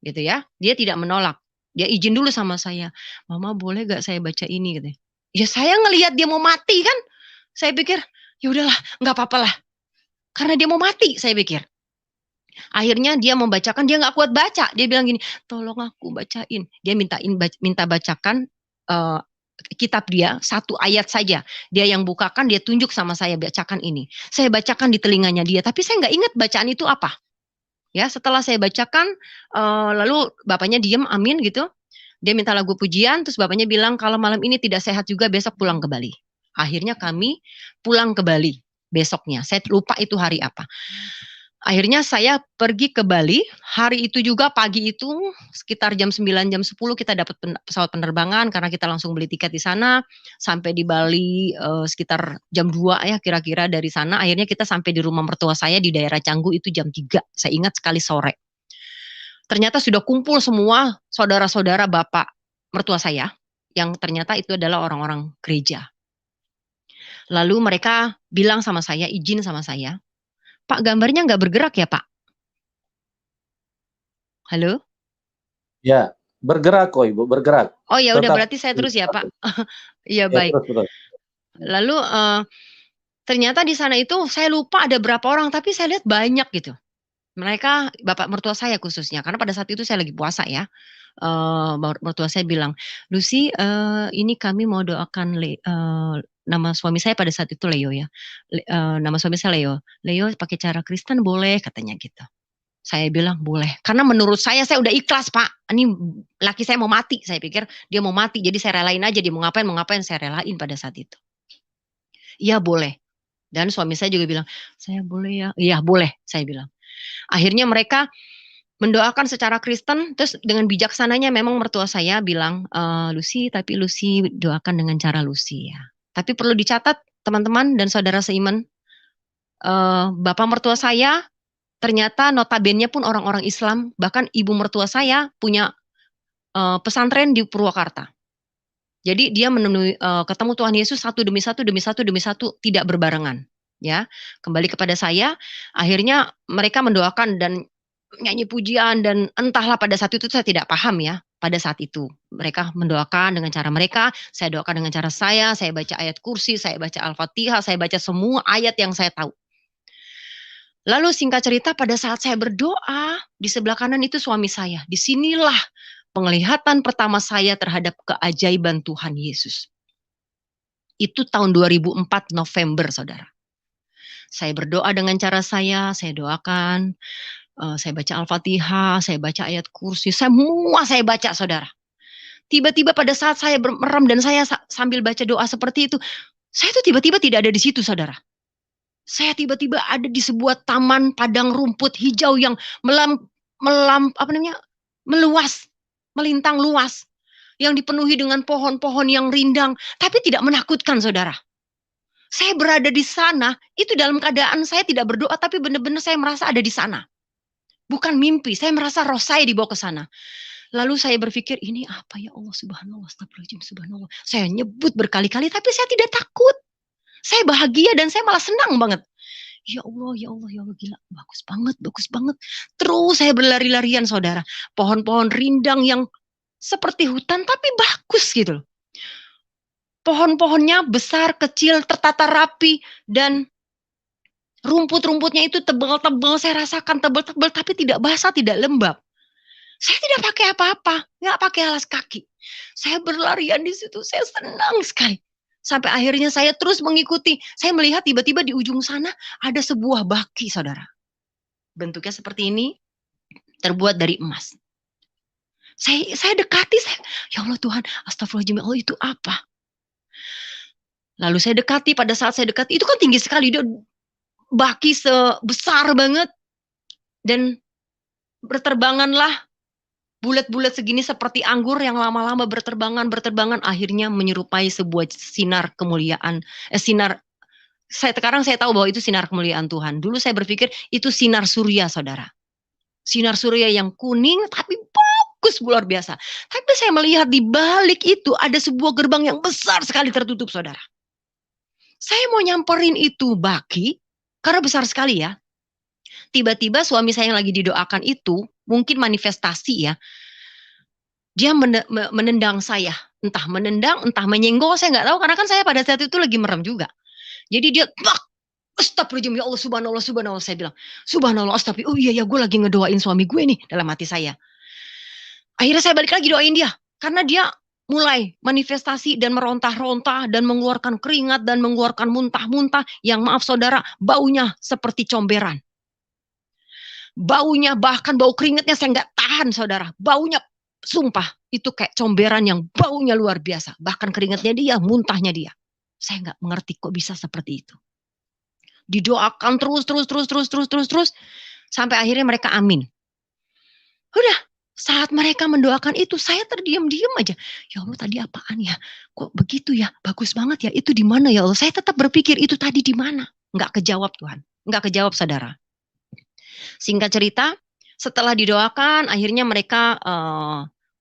Gitu ya. Dia tidak menolak. Dia izin dulu sama saya. Mama boleh gak saya baca ini? Gitu. Ya saya ngelihat dia mau mati kan. Saya pikir, ya udahlah, nggak apa-apa lah. Karena dia mau mati, saya pikir. Akhirnya dia membacakan, dia nggak kuat baca. Dia bilang gini, tolong aku bacain. Dia minta bacakan kitab dia 1 ayat saja. Dia yang bukakan, dia tunjuk sama saya, bacakan ini. Saya bacakan di telinganya dia, tapi saya nggak ingat bacaan itu apa. Ya, setelah saya bacakan, lalu bapaknya diem, amin gitu. Dia minta lagu pujian, terus bapaknya bilang kalau malam ini tidak sehat juga besok pulang ke Bali. Akhirnya kami pulang ke Bali besoknya. Saya lupa itu hari apa. Akhirnya saya pergi ke Bali, hari itu juga pagi itu sekitar jam 9, jam 10 kita dapat pesawat penerbangan karena kita langsung beli tiket di sana. Sampai di Bali sekitar jam 2 ya kira-kira dari sana. Akhirnya kita sampai di rumah mertua saya di daerah Canggu itu jam 3. Saya ingat sekali sore. Ternyata sudah kumpul semua saudara-saudara bapak mertua saya yang ternyata itu adalah orang-orang gereja. Lalu mereka bilang sama saya, izin sama saya, Pak gambarnya nggak bergerak ya Pak? Halo? Ya, bergerak kok Ibu, bergerak. Oh ya udah Tetap berarti saya terus ya Pak. Iya ya, baik. terus. Lalu ternyata di sana itu saya lupa ada berapa orang, tapi saya lihat banyak gitu. Mereka bapak mertua saya khususnya, karena pada saat itu saya lagi puasa ya. Mertua saya bilang, "Lucy, ini kami mau doakan nama suami saya pada saat itu Leo ya. Nama suami saya Leo. Leo pakai cara Kristen boleh," katanya gitu. Saya bilang, "Boleh." Karena menurut saya udah ikhlas, Pak. Ini laki saya mau mati, saya pikir dia mau mati, jadi saya relain aja, dia mau ngapain saya relain pada saat itu. "Iya boleh." Dan suami saya juga bilang, "Saya boleh ya?" "Iya boleh," saya bilang. Akhirnya mereka mendoakan secara Kristen, terus dengan bijaksananya memang mertua saya bilang, "Lucy, tapi Lucy doakan dengan cara Lucy ya." Tapi perlu dicatat teman-teman dan saudara seiman, bapak mertua saya ternyata notabene pun orang-orang Islam, bahkan ibu mertua saya punya pesantren di Purwakarta. Jadi dia ketemu Tuhan Yesus satu demi satu demi satu demi satu, tidak berbarengan. Ya, kembali kepada saya, akhirnya mereka mendoakan dan nyanyi pujian dan entahlah pada saat itu saya tidak paham ya, pada saat itu. Mereka mendoakan dengan cara mereka, saya doakan dengan cara saya baca ayat kursi, saya baca Al-Fatihah, saya baca semua ayat yang saya tahu. Lalu singkat cerita pada saat saya berdoa, di sebelah kanan itu suami saya. Disinilah penglihatan pertama saya terhadap keajaiban Tuhan Yesus. Itu tahun 2004 November, saudara. Saya berdoa dengan cara saya doakan, saya baca Al-Fatihah, saya baca ayat kursi, semua saya baca, saudara. Tiba-tiba pada saat saya merem dan saya sambil baca doa seperti itu, saya tuh tiba-tiba tidak ada di situ, saudara. Saya tiba-tiba ada di sebuah taman padang rumput hijau yang meluas, melintang luas, yang dipenuhi dengan pohon-pohon yang rindang, tapi tidak menakutkan, saudara. Saya berada di sana, itu dalam keadaan saya tidak berdoa, tapi benar-benar saya merasa ada di sana. Bukan mimpi, saya merasa roh saya dibawa ke sana. Lalu saya berpikir, ini apa ya Allah, subhanallah, astagfirullahaladzim, subhanallah. Saya nyebut berkali-kali, tapi saya tidak takut. Saya bahagia dan saya malah senang banget. Ya Allah, ya Allah, ya Allah, gila, bagus banget, bagus banget. Terus saya berlari-larian, saudara. Pohon-pohon rindang yang seperti hutan, tapi bagus gitu. Pohon-pohonnya besar, kecil, tertata rapi, dan rumput-rumputnya itu tebal-tebal, saya rasakan tebal-tebal, tapi tidak basah, tidak lembab. Saya tidak pakai apa-apa, nggak pakai alas kaki. Saya berlarian di situ, saya senang sekali. Sampai akhirnya saya terus mengikuti. Saya melihat tiba-tiba di ujung sana ada sebuah baki, saudara. Bentuknya seperti ini, terbuat dari emas. Saya dekati, ya Allah Tuhan, astagfirullahaladzim, Allah itu apa? Lalu saya dekati, pada saat saya dekati, itu kan tinggi sekali, dia baki sebesar banget. Dan berterbanganlah bulat-bulat segini seperti anggur yang lama-lama berterbangan, akhirnya menyerupai sebuah sinar kemuliaan, sekarang saya tahu bahwa itu sinar kemuliaan Tuhan. Dulu saya berpikir itu sinar surya, saudara. Sinar surya yang kuning tapi bagus luar biasa. Tapi saya melihat di balik itu ada sebuah gerbang yang besar sekali tertutup, saudara. Saya mau nyamperin itu baki, karena besar sekali ya. Tiba-tiba suami saya yang lagi didoakan itu, mungkin manifestasi ya, dia menendang saya. Entah menendang, entah menyenggol, saya nggak tahu. Karena kan saya pada saat itu lagi merem juga. Jadi dia, astagfirullahaladzim, ya Allah, subhanallah, subhanallah. Saya bilang, subhanallah, astagfirullah. Oh iya, ya gue lagi ngedoain suami gue nih, dalam hati saya. Akhirnya saya balik lagi doain dia. Karena dia mulai manifestasi dan merontah-rontah dan mengeluarkan keringat dan mengeluarkan muntah-muntah. Yang maaf saudara, baunya seperti comberan. Baunya, bahkan bau keringatnya saya nggak tahan, saudara. Baunya, sumpah, itu kayak comberan yang baunya luar biasa. Bahkan keringatnya dia, muntahnya dia. Saya nggak mengerti kok bisa seperti itu. Didoakan terus. Sampai akhirnya mereka amin. Udah, saat mereka mendoakan itu, saya terdiam-diam aja. Ya Allah, tadi apaan ya? Kok begitu ya? Bagus banget ya. Itu di mana ya Allah? Saya tetap berpikir itu tadi di mana? Nggak kejawab, Tuhan. Nggak kejawab, saudara. Singkat cerita, setelah didoakan, akhirnya mereka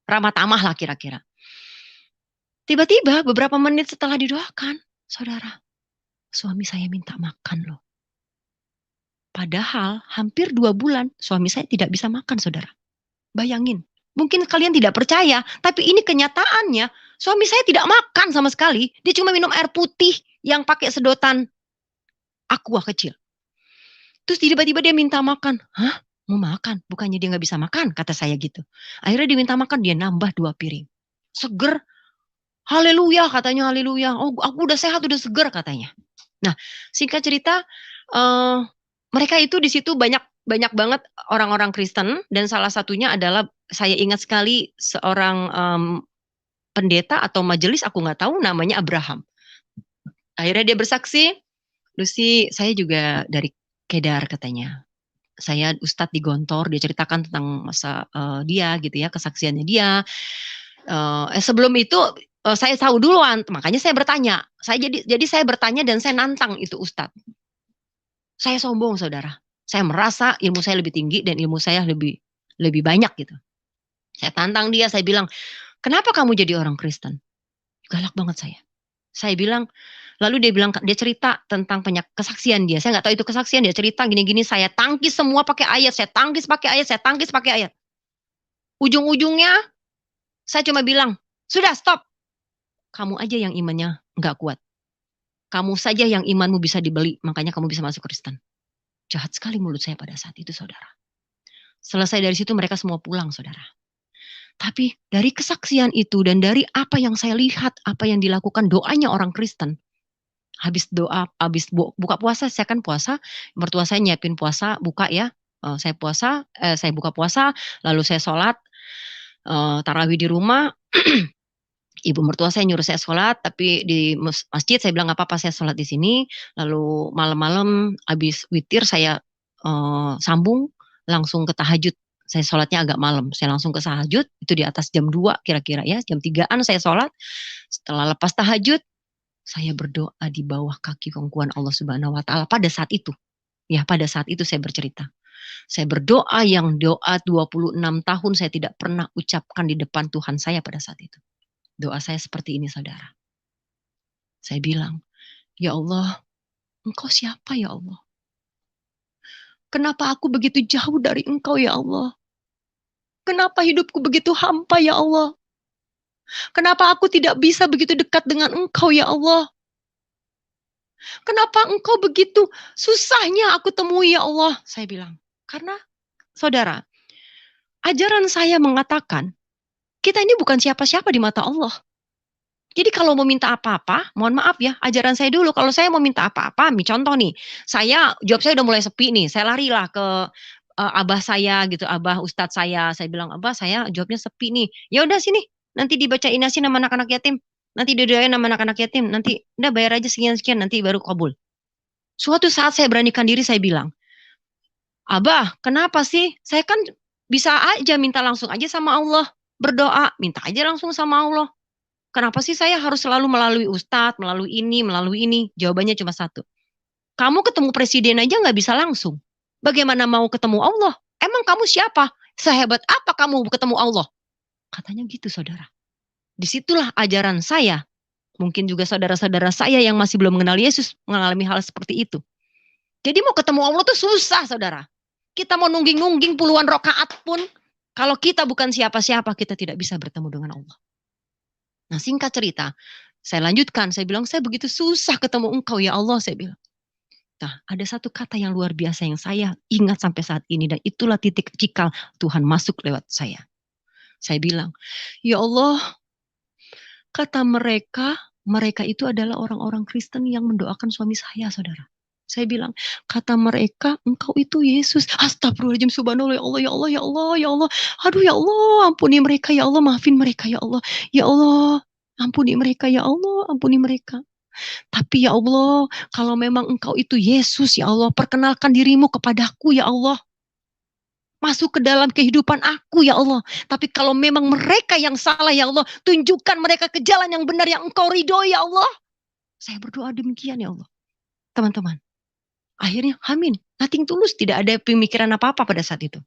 ramah tamah lah kira-kira. Tiba-tiba beberapa menit setelah didoakan, saudara, suami saya minta makan loh. Padahal hampir 2 bulan suami saya tidak bisa makan, saudara. Bayangin, mungkin kalian tidak percaya, tapi ini kenyataannya. Suami saya tidak makan sama sekali, dia cuma minum air putih yang pakai sedotan aqua kecil. Terus tiba-tiba dia minta makan. Hah? Mau makan? Bukannya dia nggak bisa makan, kata saya gitu. Akhirnya dia minta makan, dia nambah 2 piring. Seger. Haleluya, katanya haleluya. Oh, aku udah sehat, udah seger, katanya. Nah, singkat cerita, mereka itu di situ banyak banget orang-orang Kristen, dan salah satunya adalah, saya ingat sekali seorang pendeta atau majelis, aku nggak tahu, namanya Abraham. Akhirnya dia bersaksi, Lucy, saya juga dari Kedar, katanya. Saya ustadz di Gontor, dia ceritakan tentang masa dia gitu ya, kesaksiannya dia. Sebelum itu saya tahu duluan, makanya saya bertanya. Jadi saya bertanya dan saya nantang itu ustadz. Saya sombong, saudara. Saya merasa ilmu saya lebih tinggi dan ilmu saya lebih banyak gitu. Saya tantang dia, saya bilang, kenapa kamu jadi orang Kristen? Galak banget saya. Saya bilang, lalu dia cerita tentang kesaksian dia. Saya nggak tahu itu kesaksian, dia cerita gini-gini, saya tangkis semua pakai ayat, saya tangkis pakai ayat. Ujung-ujungnya, saya cuma bilang, sudah stop. Kamu aja yang imannya nggak kuat. Kamu saja yang imanmu bisa dibeli, makanya kamu bisa masuk Kristen. Jahat sekali mulut saya pada saat itu, saudara. Selesai dari situ mereka semua pulang, saudara. Tapi dari kesaksian itu dan dari apa yang saya lihat, apa yang dilakukan doanya orang Kristen, habis buka puasa, saya kan puasa, mertua saya nyiapin puasa, buka ya, saya puasa, saya buka puasa, lalu saya sholat, tarawih di rumah, ibu mertua saya nyuruh saya sholat, tapi di masjid saya bilang nggak apa-apa, saya sholat di sini, lalu malam-malam habis witir saya sambung langsung ke tahajud. Saya sholatnya agak malam, saya langsung ke tahajud, itu di atas jam 2 kira-kira ya, jam 3-an saya sholat. Setelah lepas tahajud, saya berdoa di bawah kaki pangkuan Allah Subhanahu wa Ta'ala pada saat itu. Ya, pada saat itu saya bercerita. Saya berdoa yang doa 26 tahun saya tidak pernah ucapkan di depan Tuhan saya pada saat itu. Doa saya seperti ini, saudara. Saya bilang, ya Allah, Engkau siapa ya Allah? Kenapa aku begitu jauh dari Engkau ya Allah? Kenapa hidupku begitu hampa ya Allah? Kenapa aku tidak bisa begitu dekat dengan Engkau ya Allah? Kenapa Engkau begitu susahnya aku temui ya Allah? Saya bilang, karena saudara, ajaran saya mengatakan, kita ini bukan siapa-siapa di mata Allah. Jadi kalau mau minta apa-apa, mohon maaf ya, ajaran saya dulu, kalau saya mau minta apa-apa, contoh nih, job saya udah mulai sepi nih, saya larilah ke abah saya gitu, abah ustadz saya bilang, abah saya jobnya sepi nih, ya udah sini, nanti dibacain Yasin nama anak-anak yatim, nanti didoain nama anak-anak yatim, nanti udah bayar aja sekian-sekian, nanti baru kabul. Suatu saat saya beranikan diri, saya bilang, abah kenapa sih, saya kan bisa aja minta langsung aja sama Allah, berdoa, minta aja langsung sama Allah. Kenapa sih saya harus selalu melalui ustadz, melalui ini? Jawabannya cuma satu. Kamu ketemu presiden aja nggak bisa langsung. Bagaimana mau ketemu Allah? Emang kamu siapa? Sehebat apa kamu ketemu Allah? Katanya gitu, saudara. Disitulah ajaran saya. Mungkin juga saudara-saudara saya yang masih belum mengenal Yesus mengalami hal seperti itu. Jadi mau ketemu Allah tuh susah, saudara. Kita mau nungging-nungging puluhan rakaat pun, kalau kita bukan siapa-siapa, kita tidak bisa bertemu dengan Allah. Nah, singkat cerita, saya lanjutkan, saya bilang, saya begitu susah ketemu Engkau ya Allah, saya bilang. Nah, ada satu kata yang luar biasa yang saya ingat sampai saat ini, dan itulah titik cikal Tuhan masuk lewat saya. Saya bilang, ya Allah, kata mereka itu adalah orang-orang Kristen yang mendoakan suami saya, saudara. Saya bilang, kata mereka, Engkau itu Yesus. Astagfirullahaladzim, subhanallah, ya Allah, ya Allah, ya Allah, ya Allah. Aduh ya Allah, ampuni mereka ya Allah, maafin mereka ya Allah. Ya Allah, ampuni mereka ya Allah, ampuni mereka. Tapi ya Allah, kalau memang Engkau itu Yesus ya Allah, perkenalkan dirimu kepadaku ya Allah. Masuk ke dalam kehidupan aku ya Allah. Tapi kalau memang mereka yang salah ya Allah, tunjukkan mereka ke jalan yang benar yang Engkau ridhoi ya Allah. Saya berdoa demikian ya Allah. Teman-teman. Akhirnya amin, nothing tulus, tidak ada pemikiran apa-apa pada saat itu.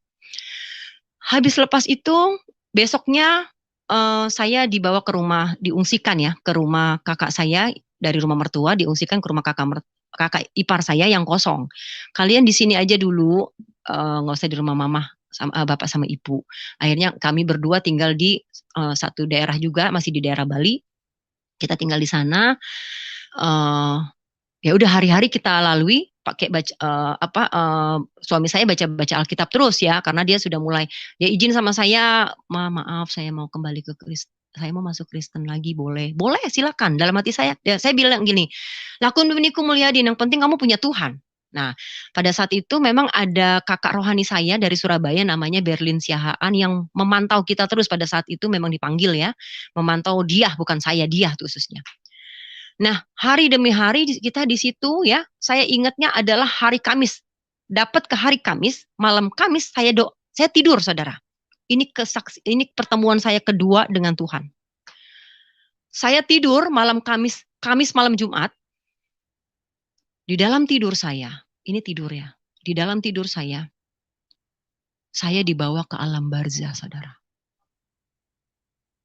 Habis lepas itu, besoknya saya dibawa ke rumah, diungsikan ya, ke rumah kakak saya, dari rumah mertua, diungsikan ke rumah kakak ipar saya yang kosong. Kalian di sini aja dulu, nggak usah di rumah mama, sama bapak sama ibu. Akhirnya kami berdua tinggal di satu daerah juga, masih di daerah Bali. Kita tinggal di sana. Ya udah hari-hari kita lalui pakai baca suami saya baca Alkitab terus ya, karena dia sudah mulai, dia izin sama saya, maaf saya mau kembali ke Kristen, saya mau masuk Kristen lagi, boleh silakan. Dalam hati saya bilang gini, lakun biniku mulyadin, yang penting kamu punya Tuhan. Nah, pada saat itu memang ada kakak rohani saya dari Surabaya namanya Berlin Siahaan yang memantau kita terus pada saat itu, memang dipanggil ya, memantau dia, bukan saya, dia khususnya. Nah, hari demi hari kita di situ ya, saya ingatnya adalah hari Kamis. Dapat ke hari Kamis, malam Kamis saya tidur, saudara. Ini pertemuan saya kedua dengan Tuhan. Saya tidur malam Kamis malam Jumat. Di dalam tidur saya, ini tidur ya. Di dalam tidur saya dibawa ke alam barzah, saudara.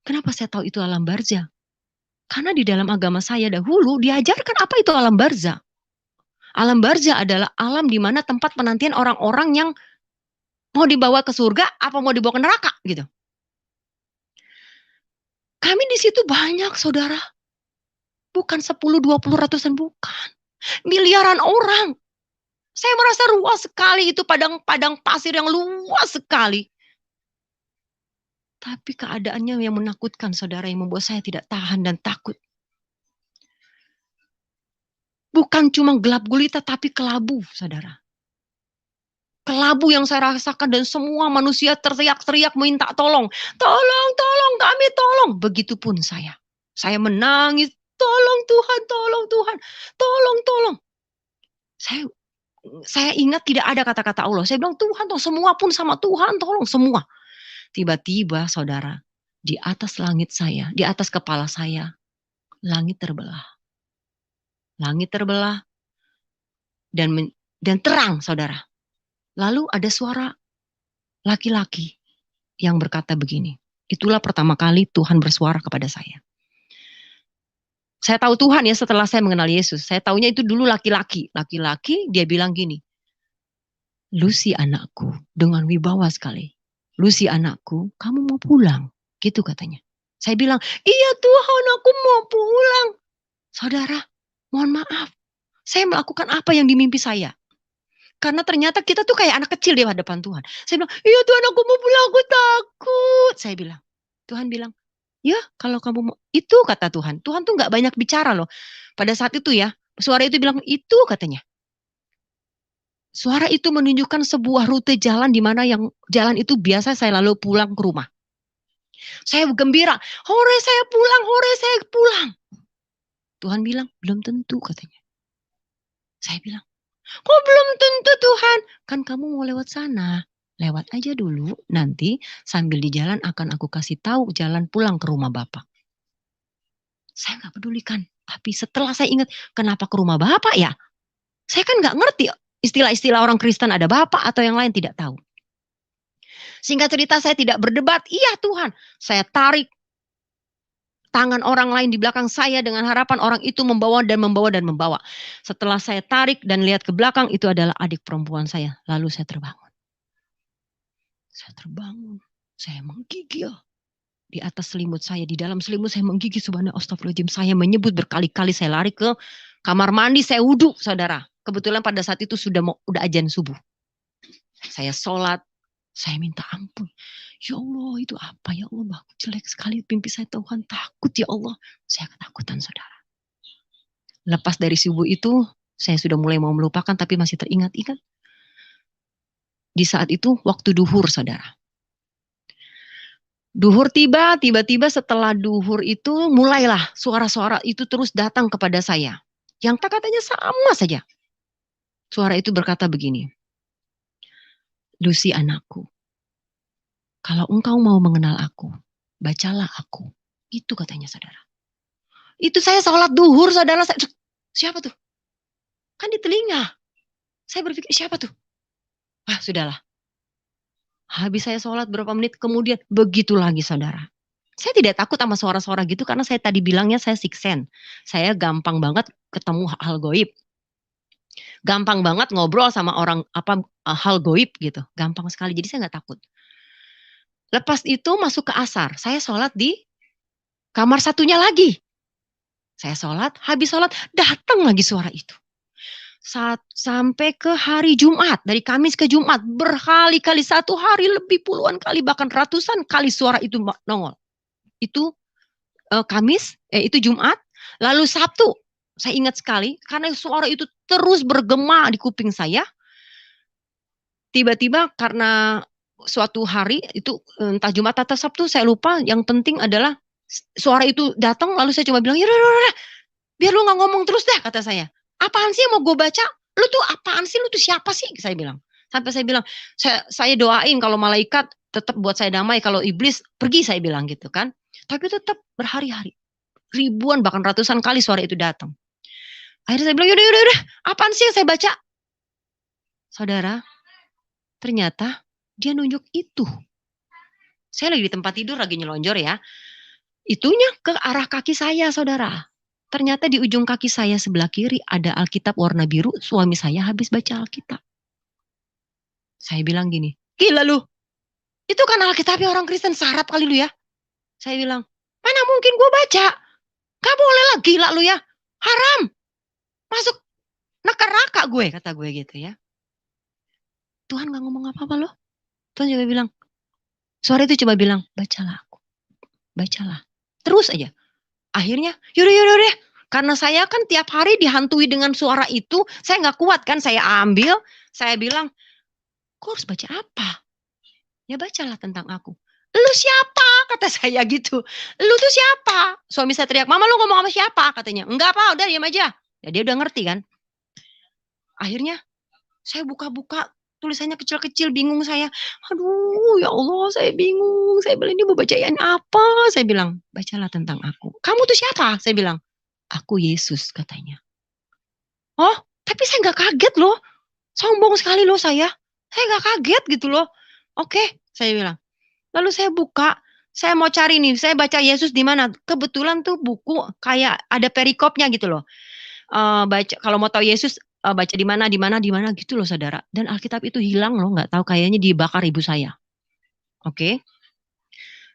Kenapa saya tahu itu alam barzah? Karena di dalam agama saya dahulu diajarkan apa itu alam barzah. Alam barzah adalah alam di mana tempat penantian orang-orang yang mau dibawa ke surga apa mau dibawa ke neraka gitu. Kami di situ banyak, saudara. Bukan 10, 20, ratusan, bukan. Miliaran orang. Saya merasa luas sekali, itu padang pasir yang luas sekali. Tapi keadaannya yang menakutkan, saudara, yang membuat saya tidak tahan dan takut. Bukan cuma gelap gulita, tapi kelabu, saudara. Kelabu yang saya rasakan, dan semua manusia teriak-teriak minta tolong. Tolong, tolong, kami tolong. Begitupun saya. Saya menangis, tolong Tuhan, tolong Tuhan, tolong, tolong. Saya ingat tidak ada kata-kata Allah. Saya bilang, Tuhan, tolong, semua pun sama Tuhan, tolong semua. Tiba-tiba, saudara, di atas langit saya, di atas kepala saya, langit terbelah. Langit terbelah dan terang, saudara. Lalu ada suara laki-laki yang berkata begini. Itulah pertama kali Tuhan bersuara kepada saya. Saya tahu Tuhan ya setelah saya mengenal Yesus. Saya tahunya itu dulu laki-laki. Laki-laki, dia bilang gini, Lucy anakku, dengan wibawa sekali. Lucy anakku, kamu mau pulang? Gitu katanya. Saya bilang, iya Tuhan, aku mau pulang. Saudara, mohon maaf. Saya melakukan apa yang dimimpi saya. Karena ternyata kita tuh kayak anak kecil di hadapan Tuhan. Saya bilang, iya Tuhan, aku mau pulang, aku takut. Saya bilang, Tuhan bilang, ya kalau kamu mau, itu kata Tuhan. Tuhan tuh gak banyak bicara loh. Pada saat itu ya, suara itu bilang, itu katanya. Suara itu menunjukkan sebuah rute jalan di mana yang jalan itu biasa saya lalu pulang ke rumah. Saya gembira, hore saya pulang. Tuhan bilang, belum tentu katanya. Saya bilang, kok belum tentu Tuhan? Kan kamu mau lewat sana. Lewat aja dulu, nanti sambil di jalan akan aku kasih tahu jalan pulang ke rumah Bapak. Saya gak pedulikan. Tapi setelah saya ingat, kenapa ke rumah Bapak ya? Saya kan gak ngerti istilah-istilah orang Kristen, ada Bapak atau yang lain, tidak tahu. Singkat cerita, saya tidak berdebat. Iya Tuhan, saya tarik tangan orang lain di belakang saya dengan harapan orang itu membawa. Setelah saya tarik dan lihat ke belakang, itu adalah adik perempuan saya. Lalu saya terbangun. Saya menggigil. Di atas selimut saya, di dalam selimut saya menggigil, subhanallah, astagfirullahaladzim. Saya menyebut berkali-kali, saya lari ke kamar mandi, saya wudhu, saudara. Kebetulan pada saat itu udah azan subuh. Saya sholat, saya minta ampun. Ya Allah, itu apa ya Allah, jelek sekali mimpi saya, Tuhan, takut ya Allah. Saya ketakutan, saudara. Lepas dari subuh itu, saya sudah mulai mau melupakan, tapi masih teringat-ingat. Di saat itu, waktu duhur, saudara. Duhur tiba-tiba setelah duhur itu, mulailah suara-suara itu terus datang kepada saya. Yang katanya sama saja. Suara itu berkata begini, Lucy anakku, kalau engkau mau mengenal aku, bacalah aku. Itu katanya, saudara. Itu saya sholat duhur, saudara. Siapa tuh? Kan di telinga. Saya berpikir, siapa tuh? Sudahlah. Habis saya sholat berapa menit kemudian, begitu lagi, saudara. Saya tidak takut sama suara-suara gitu, karena saya tadi bilangnya saya sixth sense. Saya gampang banget ketemu hal goib. Gampang banget ngobrol sama orang hal goib gitu. Gampang sekali, jadi saya nggak takut. Lepas itu masuk ke asar, saya sholat di kamar satunya lagi. Saya sholat, habis sholat datang lagi suara itu. Sampai ke hari Jumat, dari Kamis ke Jumat, berkali-kali, satu hari lebih puluhan kali, bahkan ratusan kali suara itu nongol. Itu Kamis, itu Jumat, lalu Sabtu, saya ingat sekali, karena suara itu terus bergema di kuping saya. Tiba-tiba karena suatu hari itu entah Jumat atau Sabtu, saya lupa, yang penting adalah suara itu datang, lalu saya cuma bilang, ya udah, biar lu gak ngomong terus deh, kata saya. Apaan sih yang mau gue baca? Lu tuh apaan sih? Lu tuh siapa sih? Saya bilang. Sampai saya bilang, saya doain kalau malaikat tetap buat saya damai, kalau iblis pergi, saya bilang gitu kan. Tapi tetap berhari-hari, ribuan bahkan ratusan kali suara itu datang. Akhirnya saya bilang, yaudah, apaan sih yang saya baca? Saudara, ternyata dia nunjuk itu. Saya lagi di tempat tidur, lagi nyelonjor ya. Itunya ke arah kaki saya, saudara. Ternyata di ujung kaki saya sebelah kiri ada Alkitab warna biru. Suami saya habis baca Alkitab. Saya bilang gini, gila lu. Itu kan Alkitabnya orang Kristen, syarat kali lu ya. Saya bilang, mana mungkin gue baca. Gak boleh lah, gila lu ya. Haram. Masuk neraka gue, kata gue gitu ya. Tuhan gak ngomong apa-apa loh. Tuhan juga bilang, suara itu coba bilang, bacalah aku. Bacalah. Terus aja. Akhirnya, yaudah. Karena saya kan tiap hari dihantui dengan suara itu, saya gak kuat kan. Saya ambil, saya bilang, kok harus baca apa? Ya bacalah tentang aku. Lu siapa? Kata saya gitu. Lu tuh siapa? Suami saya teriak, mama lu ngomong sama siapa? Katanya, enggak apa, udah diam aja. Ya dia udah ngerti kan. Akhirnya, saya buka-buka, tulisannya kecil-kecil, bingung saya. Aduh, ya Allah, saya bingung. Saya bilang, ini mau bacain apa? Saya bilang, bacalah tentang aku. Kamu tuh siapa? Saya bilang, aku Yesus, katanya. Oh, tapi saya gak kaget loh. Sombong sekali loh saya. Saya gak kaget gitu loh. Oke, saya bilang. Lalu saya buka, saya mau cari nih, saya baca Yesus di mana. Kebetulan tuh buku kayak ada perikopnya gitu loh. Baca kalau mau tahu Yesus baca di mana gitu loh saudara. Dan Alkitab itu hilang loh, nggak tahu, kayaknya dibakar ibu saya. Oke.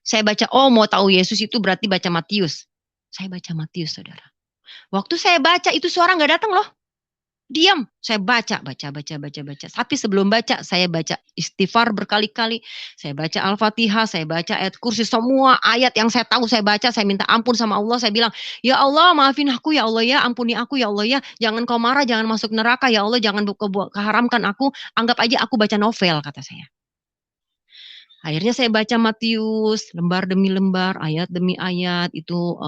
Saya baca, oh mau tahu Yesus itu berarti baca Matius. Saya baca Matius saudara. Waktu saya baca itu suara nggak datang loh. Diam, saya baca. Tapi sebelum baca, saya baca istighfar berkali-kali. Saya baca Al-Fatihah, saya baca ayat kursi, semua ayat yang saya tahu saya baca. Saya minta ampun sama Allah, saya bilang, ya Allah maafin aku ya Allah ya, ampuni aku ya Allah ya. Jangan kau marah, jangan masuk neraka ya Allah, jangan keharamkan aku. Anggap aja aku baca novel, kata saya. Akhirnya saya baca Matius, lembar demi lembar, ayat demi ayat, itu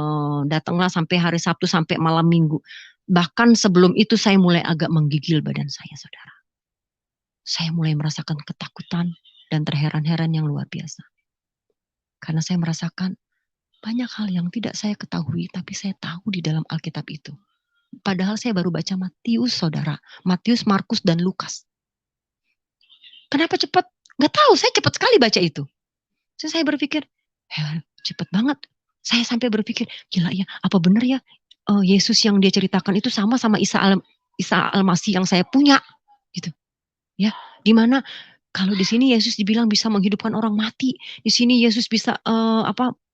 datanglah sampai hari Sabtu, sampai malam Minggu. Bahkan sebelum itu saya mulai agak menggigil badan saya, saudara. Saya mulai merasakan ketakutan dan terheran-heran yang luar biasa. Karena saya merasakan banyak hal yang tidak saya ketahui, tapi saya tahu di dalam Alkitab itu. Padahal saya baru baca Matius, saudara. Matius, Markus, dan Lukas. Kenapa cepat? Gak tahu, saya cepat sekali baca itu. Terus saya berpikir, cepat banget. Saya sampai berpikir, gila ya, apa benar ya Yesus yang dia ceritakan itu sama Isa Al-Masih yang saya punya, gitu. Ya, di mana kalau di sini Yesus dibilang bisa menghidupkan orang mati, di sini Yesus bisa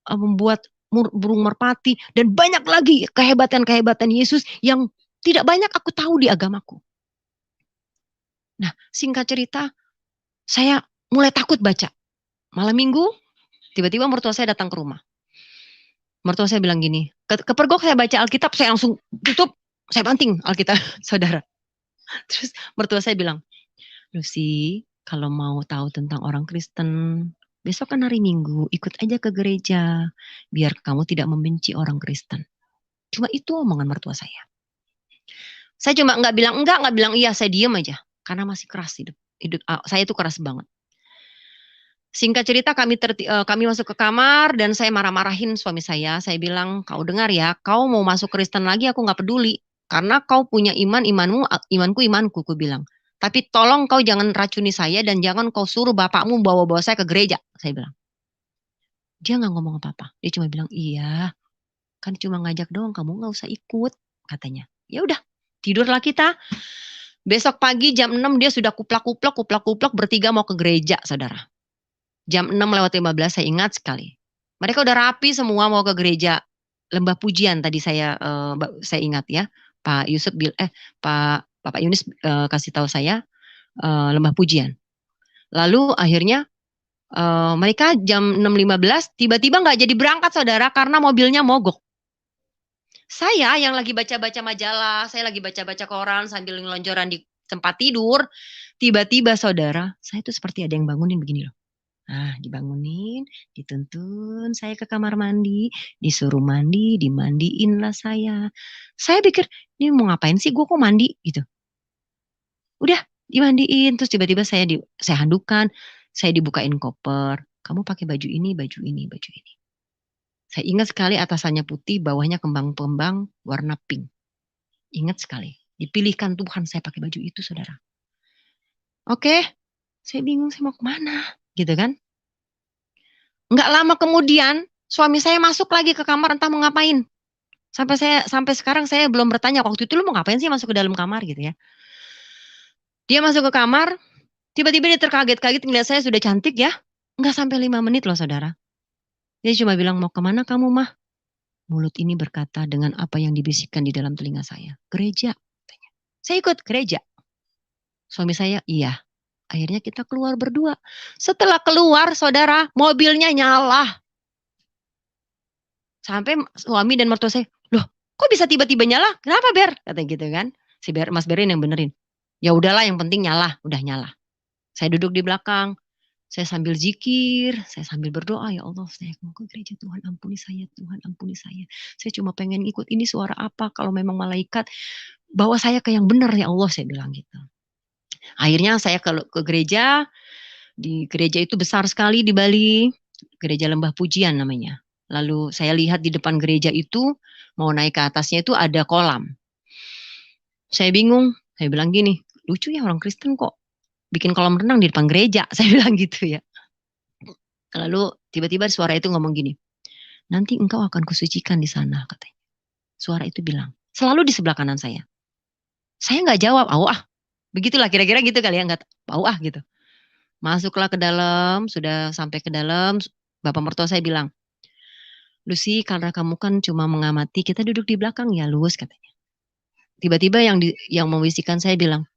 membuat burung merpati, dan banyak lagi kehebatan Yesus yang tidak banyak aku tahu di agamaku. Nah, singkat cerita, saya mulai takut baca. Malam Minggu, tiba-tiba mertua saya datang ke rumah. Mertua saya bilang gini, kepergok saya baca Alkitab, saya langsung tutup, saya banting Alkitab, saudara. Terus mertua saya bilang, Lucy, kalau mau tahu tentang orang Kristen, besok kan hari Minggu, ikut aja ke gereja, biar kamu tidak membenci orang Kristen. Cuma itu omongan mertua saya. Saya cuma nggak bilang enggak, nggak bilang iya, saya diam aja, karena masih keras hidup saya itu keras banget. Singkat cerita, kami masuk ke kamar dan saya marah-marahin suami saya. Saya bilang, kau dengar ya, kau mau masuk Kristen lagi aku gak peduli. Karena kau punya imanmu, imanku, aku bilang. Tapi tolong kau jangan racuni saya dan jangan kau suruh bapakmu bawa-bawa saya ke gereja, saya bilang. Dia gak ngomong apa-apa. Dia cuma bilang, iya, kan cuma ngajak doang, kamu gak usah ikut, katanya. Ya udah, tidurlah kita. Besok pagi jam 6 dia sudah kuplak-kuplak, bertiga mau ke gereja, saudara. Jam 6:15 saya ingat sekali. Mereka udah rapi semua mau ke gereja. Lembah Pujian tadi saya ingat ya, Pak Yusuf Bapak Yunus kasih tahu saya Lembah Pujian. Lalu akhirnya mereka jam 6.15 tiba-tiba nggak jadi berangkat saudara karena mobilnya mogok. Saya yang lagi baca-baca majalah, saya lagi baca-baca koran sambil ngelonjoran di tempat tidur, tiba-tiba saudara, saya tuh seperti ada yang bangunin begini loh. Nah, dibangunin, dituntun saya ke kamar mandi, disuruh mandi, dimandiin lah saya. Saya pikir, ini mau ngapain sih gue kok mandi gitu. Udah dimandiin, terus tiba-tiba saya handukan, saya dibukain koper. Kamu pakai baju ini, baju ini, baju ini. Saya ingat sekali atasannya putih, bawahnya kembang-kembang warna pink. Ingat sekali. Dipilihkan Tuhan saya pakai baju itu, saudara. Oke, saya bingung saya mau kemana, gitu kan. Nggak lama kemudian, suami saya masuk lagi ke kamar entah mau ngapain. Sampai sekarang saya belum bertanya, waktu itu lu mau ngapain sih masuk ke dalam kamar gitu ya. Dia masuk ke kamar, tiba-tiba dia terkaget-kaget ngeliat saya sudah cantik ya. Nggak sampai 5 menit loh, saudara. Dia cuma bilang, mau kemana kamu mah? Mulut ini berkata dengan apa yang dibisikkan di dalam telinga saya. Gereja. Saya ikut gereja. Suami saya, iya. Akhirnya kita keluar berdua. Setelah keluar, saudara, mobilnya nyala. Sampai suami dan mertua saya, loh kok bisa tiba-tiba nyala? Kenapa Ber? Katanya gitu kan. Si Mas Berin yang benerin. Ya udahlah yang penting nyala. Udah nyala. Saya duduk di belakang. Saya sambil zikir, saya sambil berdoa, ya Allah, saya mau ke gereja, Tuhan ampuni saya, Tuhan ampuni saya. Saya cuma pengen ikut, ini suara apa, kalau memang malaikat, bawa saya ke yang benar ya Allah, saya bilang gitu. Akhirnya saya ke gereja, di gereja itu besar sekali di Bali, gereja Lembah Pujian namanya. Lalu saya lihat di depan gereja itu, mau naik ke atasnya itu ada kolam. Saya bingung, saya bilang gini, lucu ya orang Kristen kok bikin kolam renang di depan gereja, saya bilang gitu ya. Lalu tiba-tiba suara itu ngomong gini, nanti engkau akan kusucikan di sana, katanya. Suara itu bilang, selalu di sebelah kanan saya. Saya nggak jawab, begitulah kira-kira gitu kali ya, nggak gitu. Masuklah ke dalam, sudah sampai ke dalam, bapak mertua saya bilang, Lucy, karena kamu kan cuma mengamati, kita duduk di belakang ya, Lus, katanya. Tiba-tiba yang membisikkan saya bilang,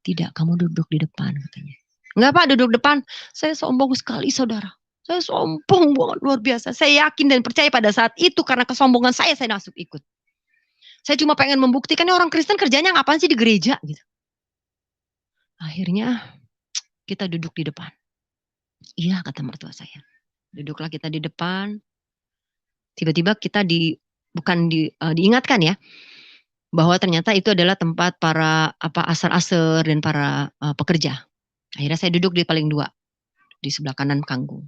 tidak, kamu duduk di depan, katanya. Enggak Pak, duduk depan. Saya sombong sekali, saudara. Saya sombong banget, luar biasa. Saya yakin dan percaya pada saat itu karena kesombongan saya masuk ikut. Saya cuma pengen membuktikan orang Kristen kerjanya ngapain sih di gereja gitu. Akhirnya kita duduk di depan. Iya, kata mertua saya. Duduklah kita di depan. Tiba-tiba kita diingatkan ya bahwa ternyata itu adalah tempat para asar-asar dan para pekerja. Akhirnya saya duduk di paling 2 di sebelah kanan panggung.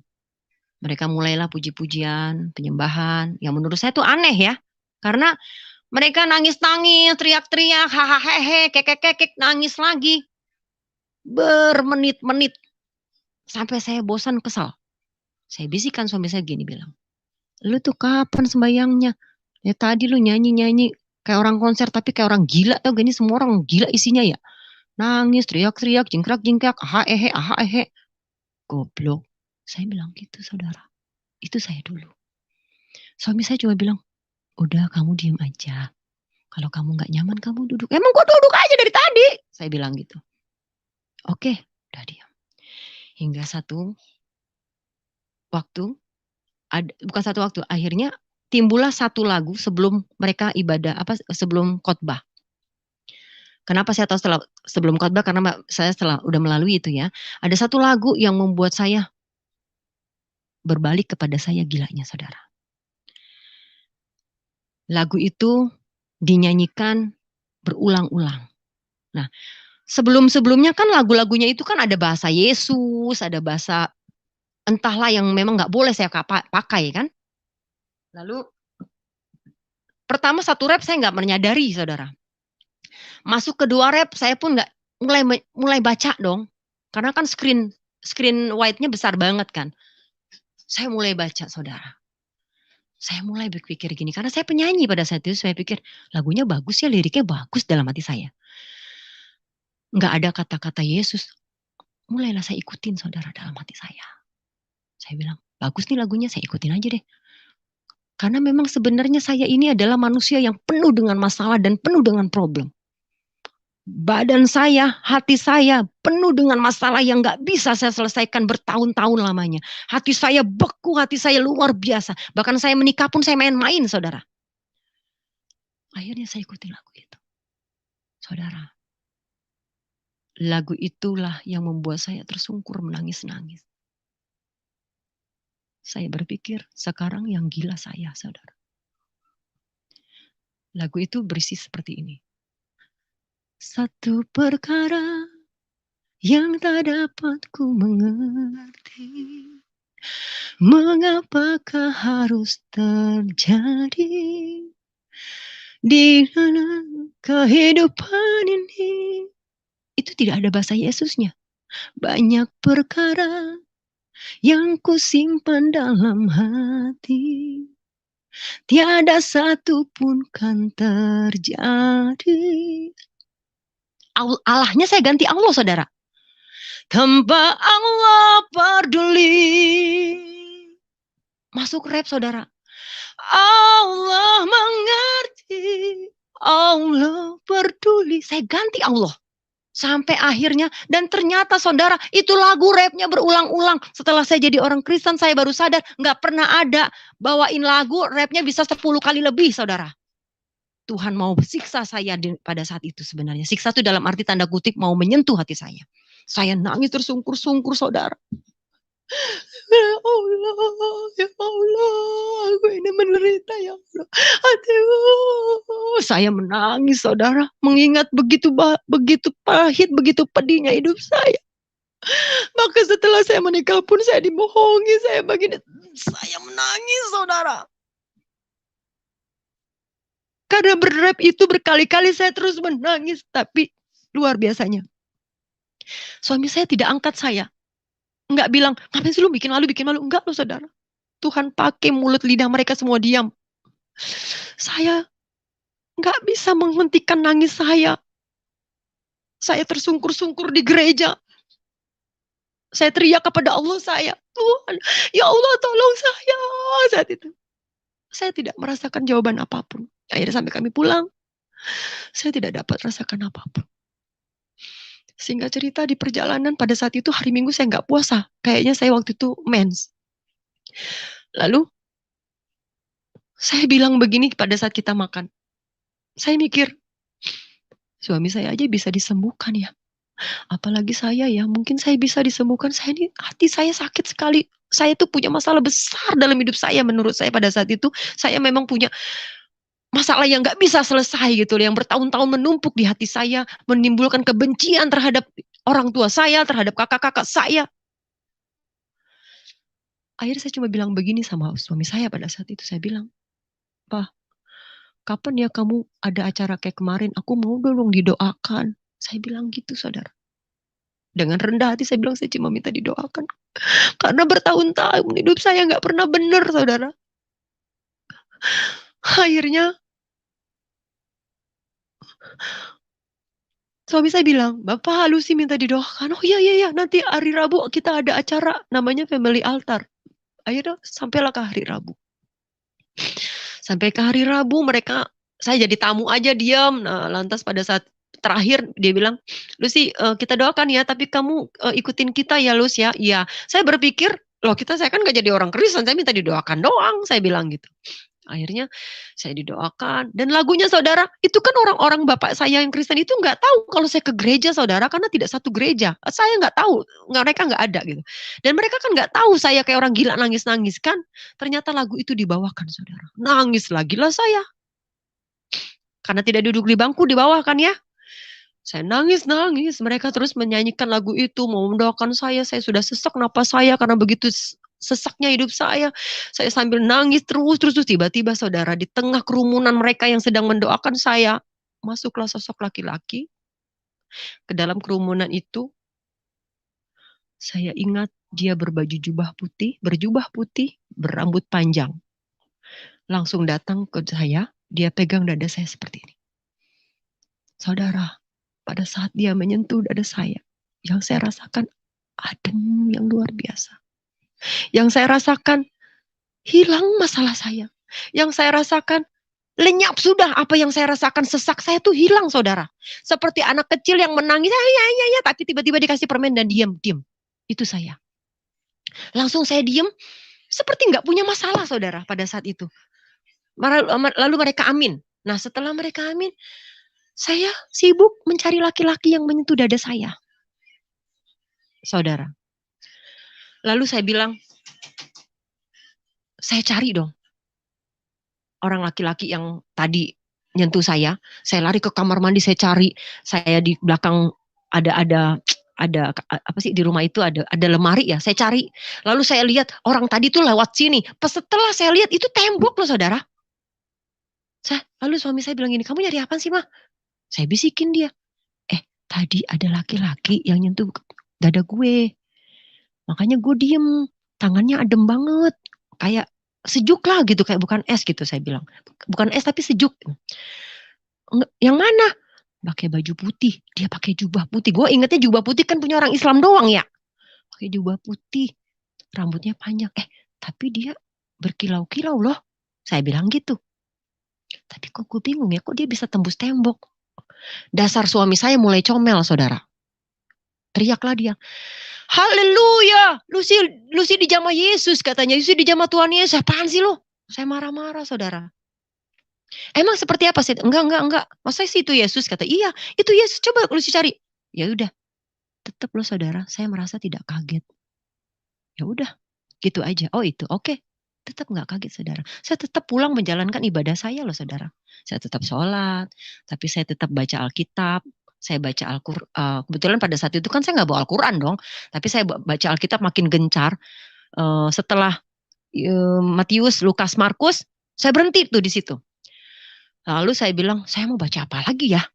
Mereka mulailah puji-pujian, penyembahan. Yang menurut saya itu aneh ya. Karena mereka nangis-nangis, teriak-teriak, hahaha, kekek-kekek, nangis lagi. Bermenit-menit. Sampai saya bosan, kesal. Saya bisikan suami saya gini bilang, lu tuh kapan sembayangnya? Ya tadi lu nyanyi-nyanyi kayak orang konser tapi kayak orang gila, tau gak ini semua orang gila isinya ya. Nangis, teriak-teriak, jingkrak-jingkrak, aha-ehe. Goblok. Saya bilang gitu, saudara. Itu saya dulu. Suami saya cuma bilang, udah kamu diem aja. Kalau kamu gak nyaman, kamu duduk. Emang gue duduk aja dari tadi. Saya bilang gitu. Oke, udah diam. Hingga satu waktu, akhirnya timbullah satu lagu sebelum mereka ibadah, sebelum khotbah. Kenapa saya tahu sebelum khotbah? Karena saya udah melalui itu ya. Ada satu lagu yang membuat saya berbalik kepada saya gilanya, saudara. Lagu itu dinyanyikan berulang-ulang. Nah, sebelum-sebelumnya kan lagu-lagunya itu kan ada bahasa Yesus, ada bahasa entahlah yang memang nggak boleh saya pakai kan. Lalu pertama satu rap saya nggak menyadari, saudara. Masuk kedua rap saya pun nggak mulai baca dong, karena kan screen white-nya besar banget kan. Saya mulai baca, saudara. Saya mulai berpikir gini, karena saya penyanyi pada saat itu, saya pikir lagunya bagus ya, liriknya bagus dalam hati saya. Nggak ada kata-kata Yesus. Mulailah saya ikutin, saudara, dalam hati saya. Saya bilang, bagus nih lagunya, saya ikutin aja deh. Karena memang sebenarnya saya ini adalah manusia yang penuh dengan masalah dan penuh dengan problem. Badan saya, hati saya penuh dengan masalah yang gak bisa saya selesaikan bertahun-tahun lamanya. Hati saya beku, hati saya luar biasa. Bahkan saya menikah pun saya main-main, saudara. Akhirnya saya ikuti lagu itu. Saudara, lagu itulah yang membuat saya tersungkur menangis-nangis. Saya berpikir, sekarang yang gila saya, saudara. Lagu itu berisi seperti ini. Satu perkara yang tak dapat ku mengerti, mengapakah harus terjadi di dalam kehidupan ini. Itu tidak ada bahasa Yesusnya. Banyak perkara yang ku simpan dalam hati, tiada satu pun kan terjadi. Allahnya saya ganti Allah, saudara. Tanpa Allah peduli. Masuk rap, saudara. Allah mengerti, Allah peduli. Saya ganti Allah. Sampai akhirnya, dan ternyata saudara, itu lagu rapnya berulang-ulang. Setelah saya jadi orang Kristen, saya baru sadar, gak pernah ada bawain lagu rapnya bisa 10 kali lebih, saudara. Tuhan mau siksa saya pada saat itu sebenarnya. Siksa itu dalam arti tanda kutip mau menyentuh hati saya. Saya nangis tersungkur-sungkur, saudara. Ya Allah, aku ini menderita, ya Allah. Saya menangis, saudara. Mengingat begitu pahit, begitu pedihnya hidup saya. Maka setelah saya menikah pun saya dibohongi, saya menangis, saudara. Karena berrap itu berkali-kali saya terus menangis, tapi luar biasanya. Suami saya tidak angkat saya. Enggak bilang, ngapain sih lu bikin malu. Enggak loh, saudara. Tuhan pakai mulut lidah mereka semua diam. Saya enggak bisa menghentikan nangis saya. Saya tersungkur-sungkur di gereja. Saya teriak kepada Allah saya, Tuhan, ya Allah tolong saya. Saat itu saya tidak merasakan jawaban apapun. Akhirnya sampai kami pulang, saya tidak dapat rasakan apapun. Singkat cerita, di perjalanan pada saat itu hari Minggu saya nggak puasa. Kayaknya saya waktu itu mens. Lalu saya bilang begini pada saat kita makan. Saya mikir, suami saya aja bisa disembuhkan ya. Apalagi saya ya, mungkin saya bisa disembuhkan. Saya ini hati saya sakit sekali. Saya tuh punya masalah besar dalam hidup saya. Menurut saya pada saat itu, saya memang punya masalah yang gak bisa selesai gitu, yang bertahun-tahun menumpuk di hati saya, menimbulkan kebencian terhadap orang tua saya, terhadap kakak-kakak saya. Akhirnya saya cuma bilang begini sama suami saya pada saat itu, saya bilang, Pak, kapan ya kamu ada acara kayak kemarin, aku mau dong didoakan. Saya bilang gitu, saudara. Dengan rendah hati saya bilang, saya cuma minta didoakan. Karena bertahun-tahun hidup saya gak pernah benar, saudara. Akhirnya suami saya bilang, Bapak Lucy minta didoakan. Oh iya, nanti hari Rabu kita ada acara namanya Family Altar. Akhirnya sampailah ke hari Rabu. Sampai ke hari Rabu saya jadi tamu aja diam. Nah, lantas pada saat terakhir dia bilang, Lucy kita doakan ya, tapi kamu ikutin kita ya Lus ya. Iya, saya berpikir, saya kan gak jadi orang Kristen, saya minta didoakan doang, saya bilang gitu. Akhirnya saya didoakan. Dan lagunya, saudara, itu kan orang-orang bapak saya yang Kristen itu nggak tahu kalau saya ke gereja, saudara, karena tidak satu gereja. Saya nggak tahu, mereka nggak ada gitu. Dan mereka kan nggak tahu saya kayak orang gila nangis-nangis kan. Ternyata lagu itu dibawakan, saudara. Nangis lagi lah saya. Karena tidak duduk di bangku, dibawakan ya. Saya nangis-nangis. Mereka terus menyanyikan lagu itu, mau mendoakan saya sudah sesak napas saya karena begitu sesaknya hidup saya sambil nangis terus tiba-tiba, saudara, di tengah kerumunan mereka yang sedang mendoakan saya, masuklah sosok laki-laki ke dalam kerumunan itu. Saya ingat dia berjubah putih, berambut panjang. Langsung datang ke saya, dia pegang dada saya seperti ini. Saudara, pada saat dia menyentuh dada saya, yang saya rasakan adem yang luar biasa. Yang saya rasakan hilang masalah saya. Yang saya rasakan, lenyap sudah apa yang saya rasakan, sesak saya tuh hilang saudara. Seperti anak kecil yang menangis, ya, tapi tiba-tiba dikasih permen dan diam. Itu saya. Langsung saya diam, seperti nggak punya masalah saudara pada saat itu. Lalu mereka amin. Nah setelah mereka amin, saya sibuk mencari laki-laki yang menyentuh dada saya. Saudara. Lalu saya bilang, saya cari dong. Orang laki-laki yang tadi nyentuh saya lari ke kamar mandi, saya cari. Saya di belakang ada apa sih di rumah itu ada lemari ya, saya cari. Lalu saya lihat orang tadi tuh lewat sini. Setelah saya lihat itu tembok loh saudara. Lalu suami saya bilang gini, kamu nyari apa sih mah? Saya bisikin dia, tadi ada laki-laki yang nyentuh dada gue. Makanya gue diem, tangannya adem banget, kayak sejuk lah gitu, kayak bukan es gitu saya bilang. Bukan es tapi sejuk. Yang mana? Pakai baju putih, dia pakai jubah putih. Gue ingetnya jubah putih kan punya orang Islam doang ya. Pakai jubah putih, rambutnya panjang. Tapi dia berkilau-kilau loh. Saya bilang gitu. Tapi kok gue bingung ya, kok dia bisa tembus tembok. Dasar suami saya mulai comel saudara. Teriaklah dia, haleluya, Lucy dijamah Yesus katanya, Lucy dijamah Tuhan Yesus. Apaan sih lu? Saya marah-marah saudara. Emang seperti apa sih? Enggak. Masa sih itu Yesus? Kata, iya itu Yesus, coba Lucy cari. Ya udah, tetap loh saudara, saya merasa tidak kaget. Ya udah, gitu aja. Oh itu, oke. Tetap nggak kaget saudara. Saya tetap pulang menjalankan ibadah saya loh saudara. Saya tetap sholat, tapi saya tetap baca Alkitab. Saya baca Al-Quran. Kebetulan pada saat itu kan saya nggak bawa Al-Quran dong. Tapi saya baca Alkitab makin gencar. Setelah Matius, Lukas, Markus, saya berhenti tuh di situ. Lalu saya bilang, saya mau baca apa lagi ya?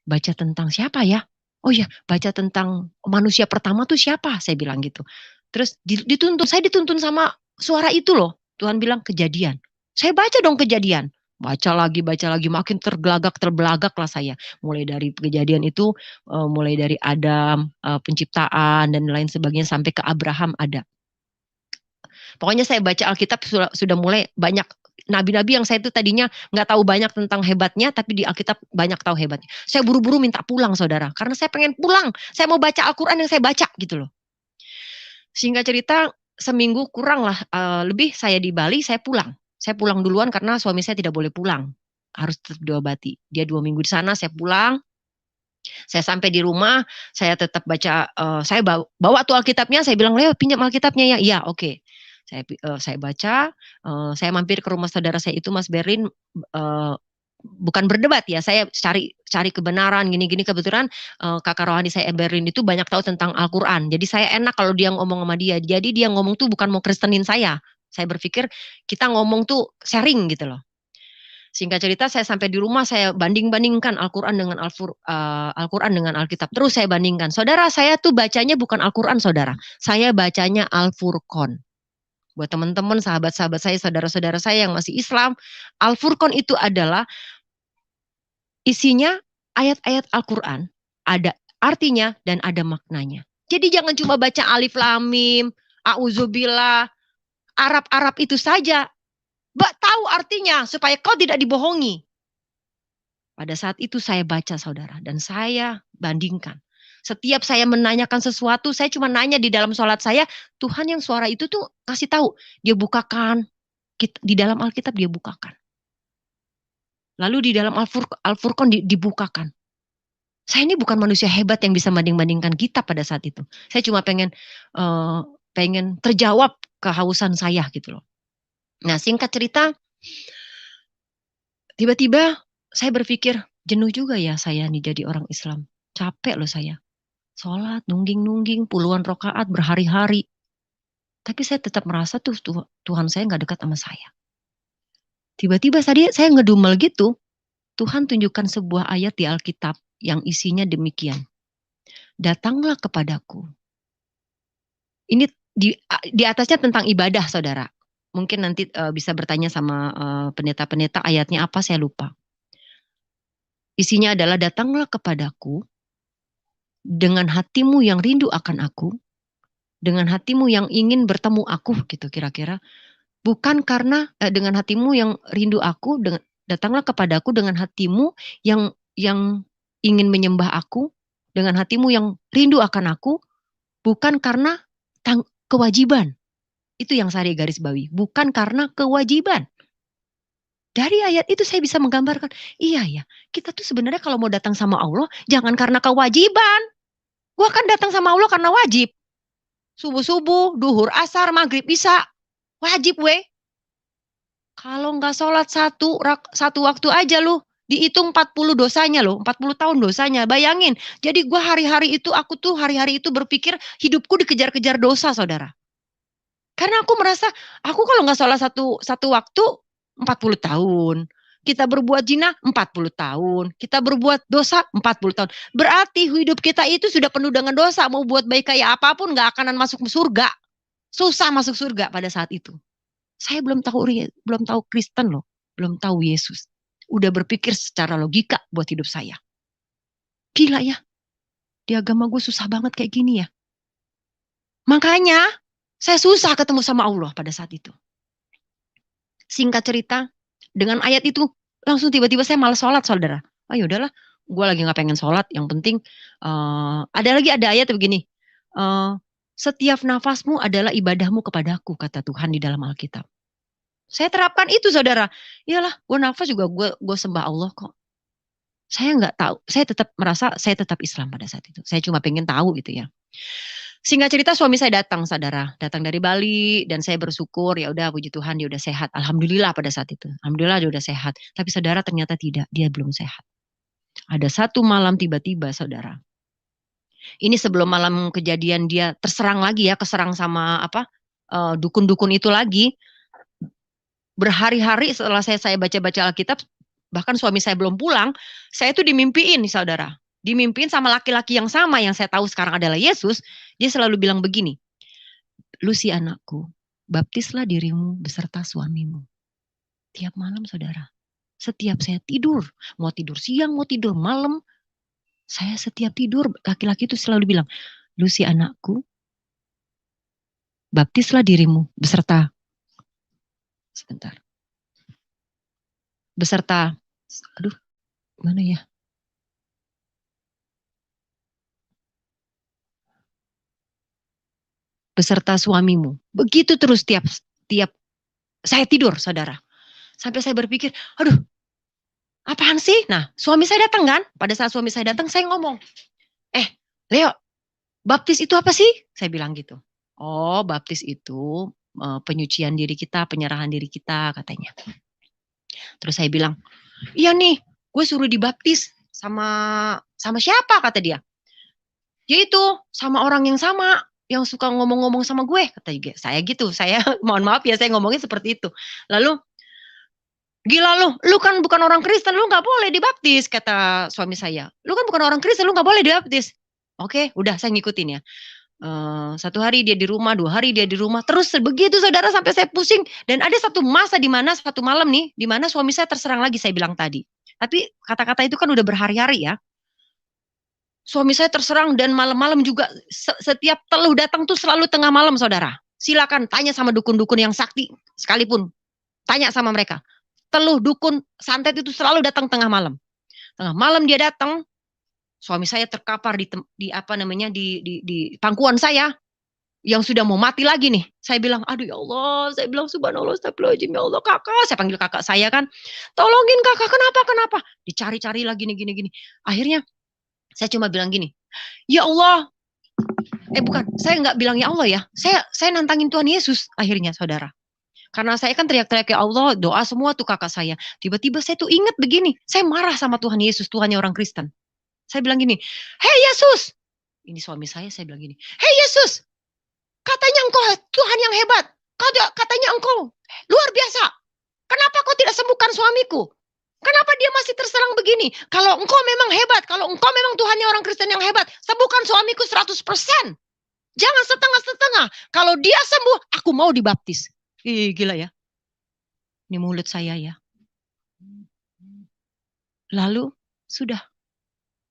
Baca tentang siapa ya? Oh ya, baca tentang manusia pertama tuh siapa? Saya bilang gitu. Terus saya dituntun sama suara itu loh. Tuhan bilang Kejadian. Saya baca dong Kejadian. Baca lagi, makin terbelagak lah saya. Mulai dari Kejadian itu, mulai dari Adam, penciptaan dan lain sebagainya sampai ke Abraham ada. Pokoknya saya baca Alkitab sudah mulai banyak nabi-nabi yang saya itu tadinya nggak tahu banyak tentang hebatnya, tapi di Alkitab banyak tahu hebatnya. Saya buru-buru minta pulang saudara, karena saya pengen pulang. Saya mau baca Al-Quran yang saya baca gitu loh. Singkat cerita, seminggu kurang lah, lebih saya di Bali, saya pulang. Saya pulang duluan karena suami saya tidak boleh pulang. Harus tetap diobati. Dia 2 minggu di sana, saya pulang. Saya sampai di rumah, saya tetap baca, saya bawa tuh Alkitabnya, saya bilang, Leo pinjam Alkitabnya ya? Iya, oke. Saya baca, saya mampir ke rumah saudara saya itu Mas Berlin, bukan berdebat ya, saya cari kebenaran gini-gini. Kebetulan kakak rohani saya Berlin itu banyak tahu tentang Al-Quran, jadi saya enak kalau dia ngomong sama dia. Jadi dia ngomong tuh bukan mau kristenin saya berpikir kita ngomong tuh sharing gitu loh. Singkat cerita, saya sampai di rumah, saya banding-bandingkan Al-Quran dengan Al-Quran dengan Alkitab. Terus saya bandingkan. Saudara, saya tuh bacanya bukan Al-Quran saudara, saya bacanya Al-Furqan. Buat teman-teman, sahabat-sahabat saya, saudara-saudara saya yang masih Islam, Al-Furqan itu adalah isinya ayat-ayat Al-Quran, ada artinya dan ada maknanya. Jadi jangan cuma baca alif lam mim, auzubillah, Arab itu saja. Tahu artinya supaya kau tidak dibohongi. Pada saat itu saya baca saudara, dan saya bandingkan. Setiap saya menanyakan sesuatu, saya cuma nanya di dalam sholat saya, Tuhan yang suara itu tuh kasih tahu, dia bukakan, di dalam Alkitab dia bukakan. Lalu di dalam Al-Furqan dibukakan. Saya ini bukan manusia hebat yang bisa banding-bandingkan kitab pada saat itu. Saya cuma pengen terjawab kehausan saya gitu loh. Nah singkat cerita, tiba-tiba saya berpikir, jenuh juga ya saya nih jadi orang Islam. Capek loh saya. Sholat, nungging-nungging, puluhan rakaat berhari-hari. Tapi saya tetap merasa tuh Tuhan saya gak dekat sama saya. Tiba-tiba tadi saya ngedumel gitu. Tuhan tunjukkan sebuah ayat di Alkitab yang isinya demikian. Datanglah kepadaku. Ini di atasnya tentang ibadah saudara. Mungkin nanti bisa bertanya sama pendeta-pendeta ayatnya apa, saya lupa. Isinya adalah datanglah kepadaku dengan hatimu yang rindu akan aku, dengan hatimu yang ingin bertemu aku gitu kira-kira. Bukan karena dengan hatimu yang rindu aku, datanglah kepadaku dengan hatimu yang ingin menyembah aku, dengan hatimu yang rindu akan aku, bukan karena kewajiban. Itu yang saya garis bawahi, bukan karena kewajiban. Dari ayat itu saya bisa menggambarkan, iya ya, kita tuh sebenarnya kalau mau datang sama Allah, jangan karena kewajiban. Gua kan datang sama Allah karena wajib. Subuh-subuh, duhur, asar, maghrib, isya. Wajib weh. Kalau nggak sholat satu waktu aja lu, dihitung 40 dosanya loh, 40 tahun dosanya. Bayangin, jadi gua hari-hari itu berpikir hidupku dikejar-kejar dosa, saudara. Karena aku merasa, aku kalau nggak sholat satu waktu, 40 tahun. Kita berbuat zina 40 tahun. Kita berbuat dosa 40 tahun. Berarti hidup kita itu sudah penuh dengan dosa. Mau buat baik kayak apapun gak akan masuk surga. Susah masuk surga pada saat itu. Saya belum tahu Kristen loh. Belum tahu Yesus. Udah berpikir secara logika buat hidup saya. Gila ya. Di agama gue susah banget kayak gini ya. Makanya saya susah ketemu sama Allah pada saat itu. Singkat cerita, dengan ayat itu langsung tiba-tiba saya malas sholat, saudara. Oh yaudahlah, gue lagi nggak pengen sholat. Yang penting ada ayat begini. Setiap nafasmu adalah ibadahmu kepadaku, kata Tuhan di dalam Alkitab. Saya terapkan itu, saudara. Iyalah, gue nafas juga gue sembah Allah kok. Saya nggak tahu. Saya tetap merasa saya tetap Islam pada saat itu. Saya cuma pengen tahu gitu ya. Singkat cerita suami saya datang, saudara. Datang dari Bali dan saya bersyukur, ya udah puji Tuhan dia udah sehat. Alhamdulillah pada saat itu. Alhamdulillah dia udah sehat. Tapi saudara ternyata tidak, dia belum sehat. Ada satu malam tiba-tiba, saudara. Ini sebelum malam kejadian dia terserang lagi ya, keserang sama dukun-dukun itu lagi. Berhari-hari setelah saya baca-baca Alkitab, bahkan suami saya belum pulang, saya itu dimimpiin nih, saudara. Dimimpiin sama laki-laki yang sama yang saya tahu sekarang adalah Yesus. Dia selalu bilang begini, Lucy anakku, baptislah dirimu beserta suamimu. Tiap malam, saudara. Setiap saya tidur, mau tidur siang, mau tidur malam, saya setiap tidur, laki-laki itu selalu bilang, Lucy anakku, baptislah dirimu beserta, mana ya? Beserta suamimu. Begitu terus tiap saya tidur, saudara. Sampai saya berpikir, aduh, apaan sih? Nah, suami saya datang kan? Pada saat suami saya datang, saya ngomong, Leo, baptis itu apa sih? Saya bilang gitu. Oh, baptis itu penyucian diri kita, penyerahan diri kita, katanya. Terus saya bilang, iya nih, gue suruh dibaptis sama siapa, kata dia. Yaitu sama orang yang sama, yang suka ngomong-ngomong sama gue, kata saya gitu. Saya mohon maaf ya, saya ngomongnya seperti itu. Lalu, gila lu kan bukan orang Kristen, lu gak boleh dibaptis, kata suami saya. Lu kan bukan orang Kristen, lu gak boleh dibaptis. Oke, udah saya ngikutin ya. 1 hari dia di rumah, 2 hari dia di rumah, terus begitu, saudara, sampai saya pusing. Dan ada satu masa di mana satu malam nih, di mana suami saya terserang lagi, saya bilang tadi. Tapi kata-kata itu kan udah berhari-hari ya. Suami saya terserang dan malam-malam juga setiap teluh datang tuh selalu tengah malam, saudara. Silakan tanya sama dukun-dukun yang sakti sekalipun. Tanya sama mereka. Teluh, dukun, santet itu selalu datang tengah malam. Tengah malam dia datang, suami saya terkapar di pangkuan saya yang sudah mau mati lagi nih. Saya bilang, aduh ya Allah, saya bilang subhanallah, astagfirullahaladzim, ya Allah, kakak, saya panggil kakak saya kan, tolongin kakak, kenapa? Dicari-cari lagi nih, gini. Akhirnya saya cuma bilang gini, ya Allah, bukan, saya nggak bilang ya Allah ya, saya nantangin Tuhan Yesus akhirnya, saudara. Karena saya kan teriak-teriak ya Allah, doa semua tuh kakak saya. Tiba-tiba saya tuh ingat begini, saya marah sama Tuhan Yesus, Tuhannya orang Kristen. Saya bilang gini, hei Yesus, ini suami saya bilang gini, hei Yesus, katanya engkau Tuhan yang hebat, katanya engkau luar biasa, kenapa kau tidak sembuhkan suamiku? Kenapa dia masih terserang begini? Kalau engkau memang hebat, kalau engkau memang Tuhannya orang Kristen yang hebat, sembuhkan suamiku 100%. Jangan setengah-setengah. Kalau dia sembuh, aku mau dibaptis. Gila ya. Ini mulut saya ya. Lalu, sudah.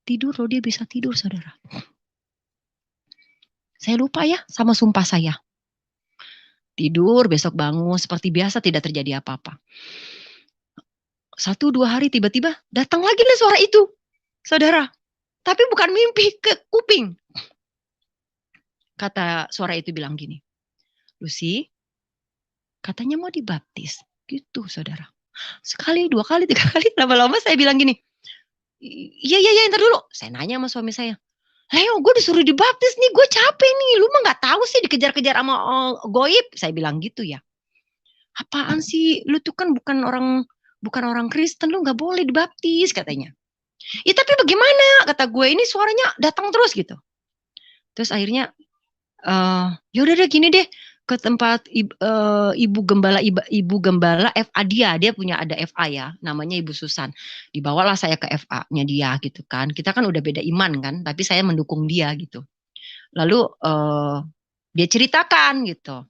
Tidur loh, dia bisa tidur, saudara. Saya lupa ya sama sumpah saya. Tidur, besok bangun, seperti biasa tidak terjadi apa-apa. 1-2 hari tiba-tiba datang lagi nih suara itu, saudara. Tapi bukan mimpi, ke kuping. Kata suara itu bilang gini, "Lucy, katanya mau dibaptis." Gitu, saudara. Sekali, 2 kali, 3 kali, lama-lama saya bilang gini, iya, entar dulu. Saya nanya sama suami saya, "Ayo, gue disuruh dibaptis nih, gue capek nih. Lu mah nggak tahu sih dikejar-kejar sama goib." Saya bilang gitu ya. "Apaan sih? Lu tuh kan bukan orang Kristen, lu nggak boleh dibaptis," katanya. "Ya tapi bagaimana?" kata gue, "ini suaranya datang terus," gitu. Terus akhirnya, ya udah deh gini deh, ke tempat ibu gembala FA dia punya ada FA ya, namanya Ibu Susan. Dibawalah saya ke FA-nya dia gitu kan. Kita kan udah beda iman kan, tapi saya mendukung dia gitu. Lalu dia ceritakan gitu,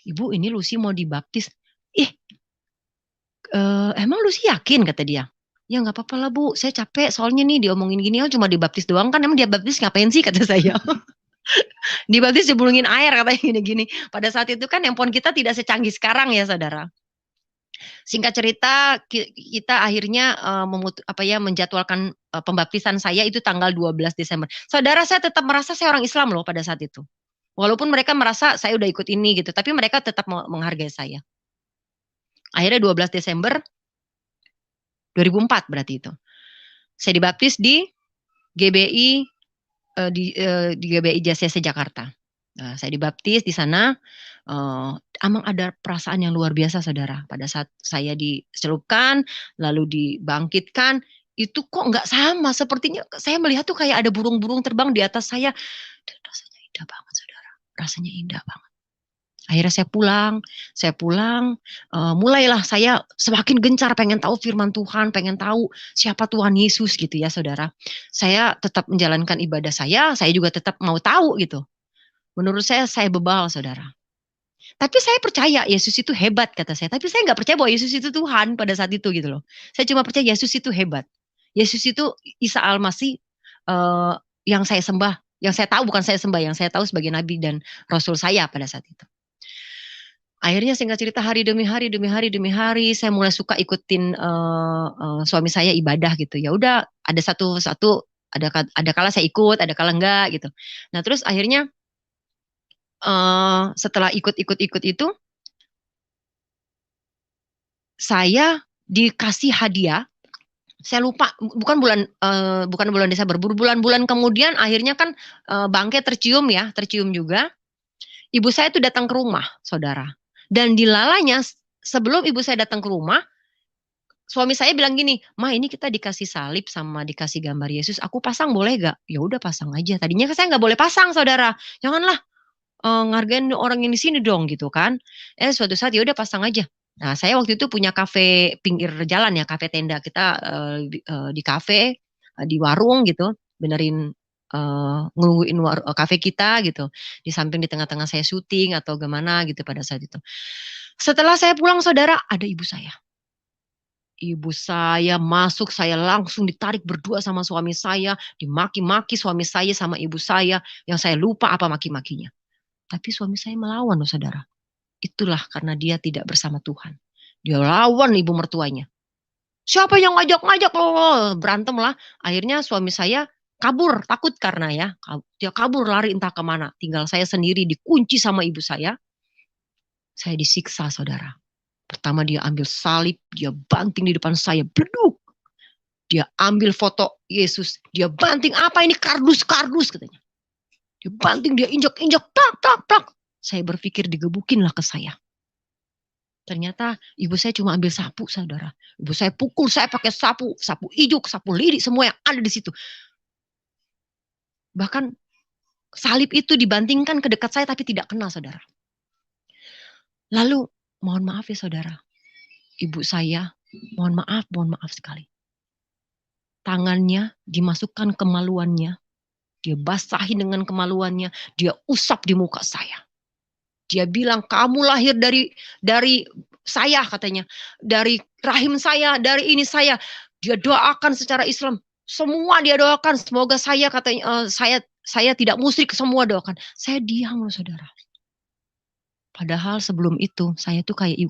"Ibu, ini Lucy mau dibaptis." "Ih, emang Lucy yakin?" kata dia. "Ya nggak apa-apa lah Bu, saya capek soalnya nih diomongin gini, oh cuma dibaptis doang kan, emang dia baptis ngapain sih?" kata saya. "Dibaptis jemulungin air," katanya gini-gini. Pada saat itu kan handphone kita tidak secanggih sekarang ya, saudara. Singkat cerita, kita akhirnya menjadwalkan pembaptisan saya itu tanggal 12 Desember. Saudara, saya tetap merasa saya orang Islam loh pada saat itu. Walaupun mereka merasa saya udah ikut ini gitu, tapi mereka tetap menghargai saya. Akhirnya 12 Desember 2004 berarti itu. Saya dibaptis di GBI di GBI JCC Jakarta. Nah, saya dibaptis di sana, emang ada perasaan yang luar biasa, saudara. Pada saat saya dicelupkan, lalu dibangkitkan, itu kok nggak sama, sepertinya saya melihat tuh kayak ada burung-burung terbang di atas saya, dan rasanya indah banget, saudara. Rasanya indah banget. Akhirnya saya pulang, mulailah saya semakin gencar pengen tahu firman Tuhan, pengen tahu siapa Tuhan Yesus gitu ya, saudara. Saya tetap menjalankan ibadah saya juga tetap mau tahu gitu. Menurut saya bebal, saudara. Tapi saya percaya Yesus itu hebat, kata saya. Tapi saya nggak percaya bahwa Yesus itu Tuhan pada saat itu gitu loh. Saya cuma percaya Yesus itu hebat. Yesus itu Isa Al-Masih yang saya sembah, yang saya tahu bukan saya sembah, yang saya tahu sebagai Nabi dan Rasul saya pada saat itu. Akhirnya singkat cerita hari demi hari saya mulai suka ikutin suami saya ibadah gitu. Ya udah ada satu ada kala saya ikut, ada kala enggak gitu. Nah terus akhirnya setelah ikut itu, saya dikasih hadiah. Saya lupa bukan bulan Desember, bulan-bulan kemudian akhirnya kan bangkai tercium juga. Ibu saya tuh datang ke rumah, saudara. Dan dilalanya sebelum ibu saya datang ke rumah, suami saya bilang gini, "Ma, ini kita dikasih salib sama dikasih gambar Yesus, aku pasang boleh gak?" Ya udah pasang aja. Tadinya saya nggak boleh pasang, saudara. Janganlah ngargain orang yang di sini dong gitu kan. Suatu saat ya udah pasang aja. Nah, saya waktu itu punya kafe pinggir jalan ya, kafe tenda. Kita di kafe, di warung gitu, benerin nungguin kafe kita gitu. Di samping di tengah-tengah saya syuting atau gimana gitu pada saat itu. Setelah saya pulang, saudara, ada ibu saya. Ibu saya masuk, saya langsung ditarik berdua sama suami saya, dimaki-maki suami saya sama ibu saya, yang saya lupa apa maki-makinya. Tapi suami saya melawan loh, saudara. Itulah karena dia tidak bersama Tuhan. Dia lawan ibu mertuanya. "Siapa yang ngajak-ngajak lo?" Berantem lah. Akhirnya suami saya kabur, takut karena ya. Dia kabur lari entah kemana. Tinggal saya sendiri dikunci sama ibu saya. Saya disiksa, saudara. Pertama dia ambil salib, dia banting di depan saya, bleduk. Dia ambil foto Yesus, dia banting, "Apa ini kardus-kardus," katanya. Dia banting, dia injak-injak, plak. Saya berpikir digebukinlah ke saya. Ternyata ibu saya cuma ambil sapu, saudara. Ibu saya pukul saya pakai sapu ijuk, sapu lidi, semua yang ada di situ. Bahkan salib itu dibantingkan ke dekat saya tapi tidak kena, saudara. Lalu mohon maaf ya, saudara. Ibu saya, mohon maaf sekali. Tangannya dimasukkan kemaluannya. Dia basahi dengan kemaluannya, dia usap di muka saya. Dia bilang, "Kamu lahir dari saya," katanya, "dari rahim saya, dari ini saya." Dia doakan secara Islam. Semua dia doakan, semoga saya katanya saya tidak musyrik, semua doakan. Saya diam loh, saudara. Padahal sebelum itu saya tuh kayak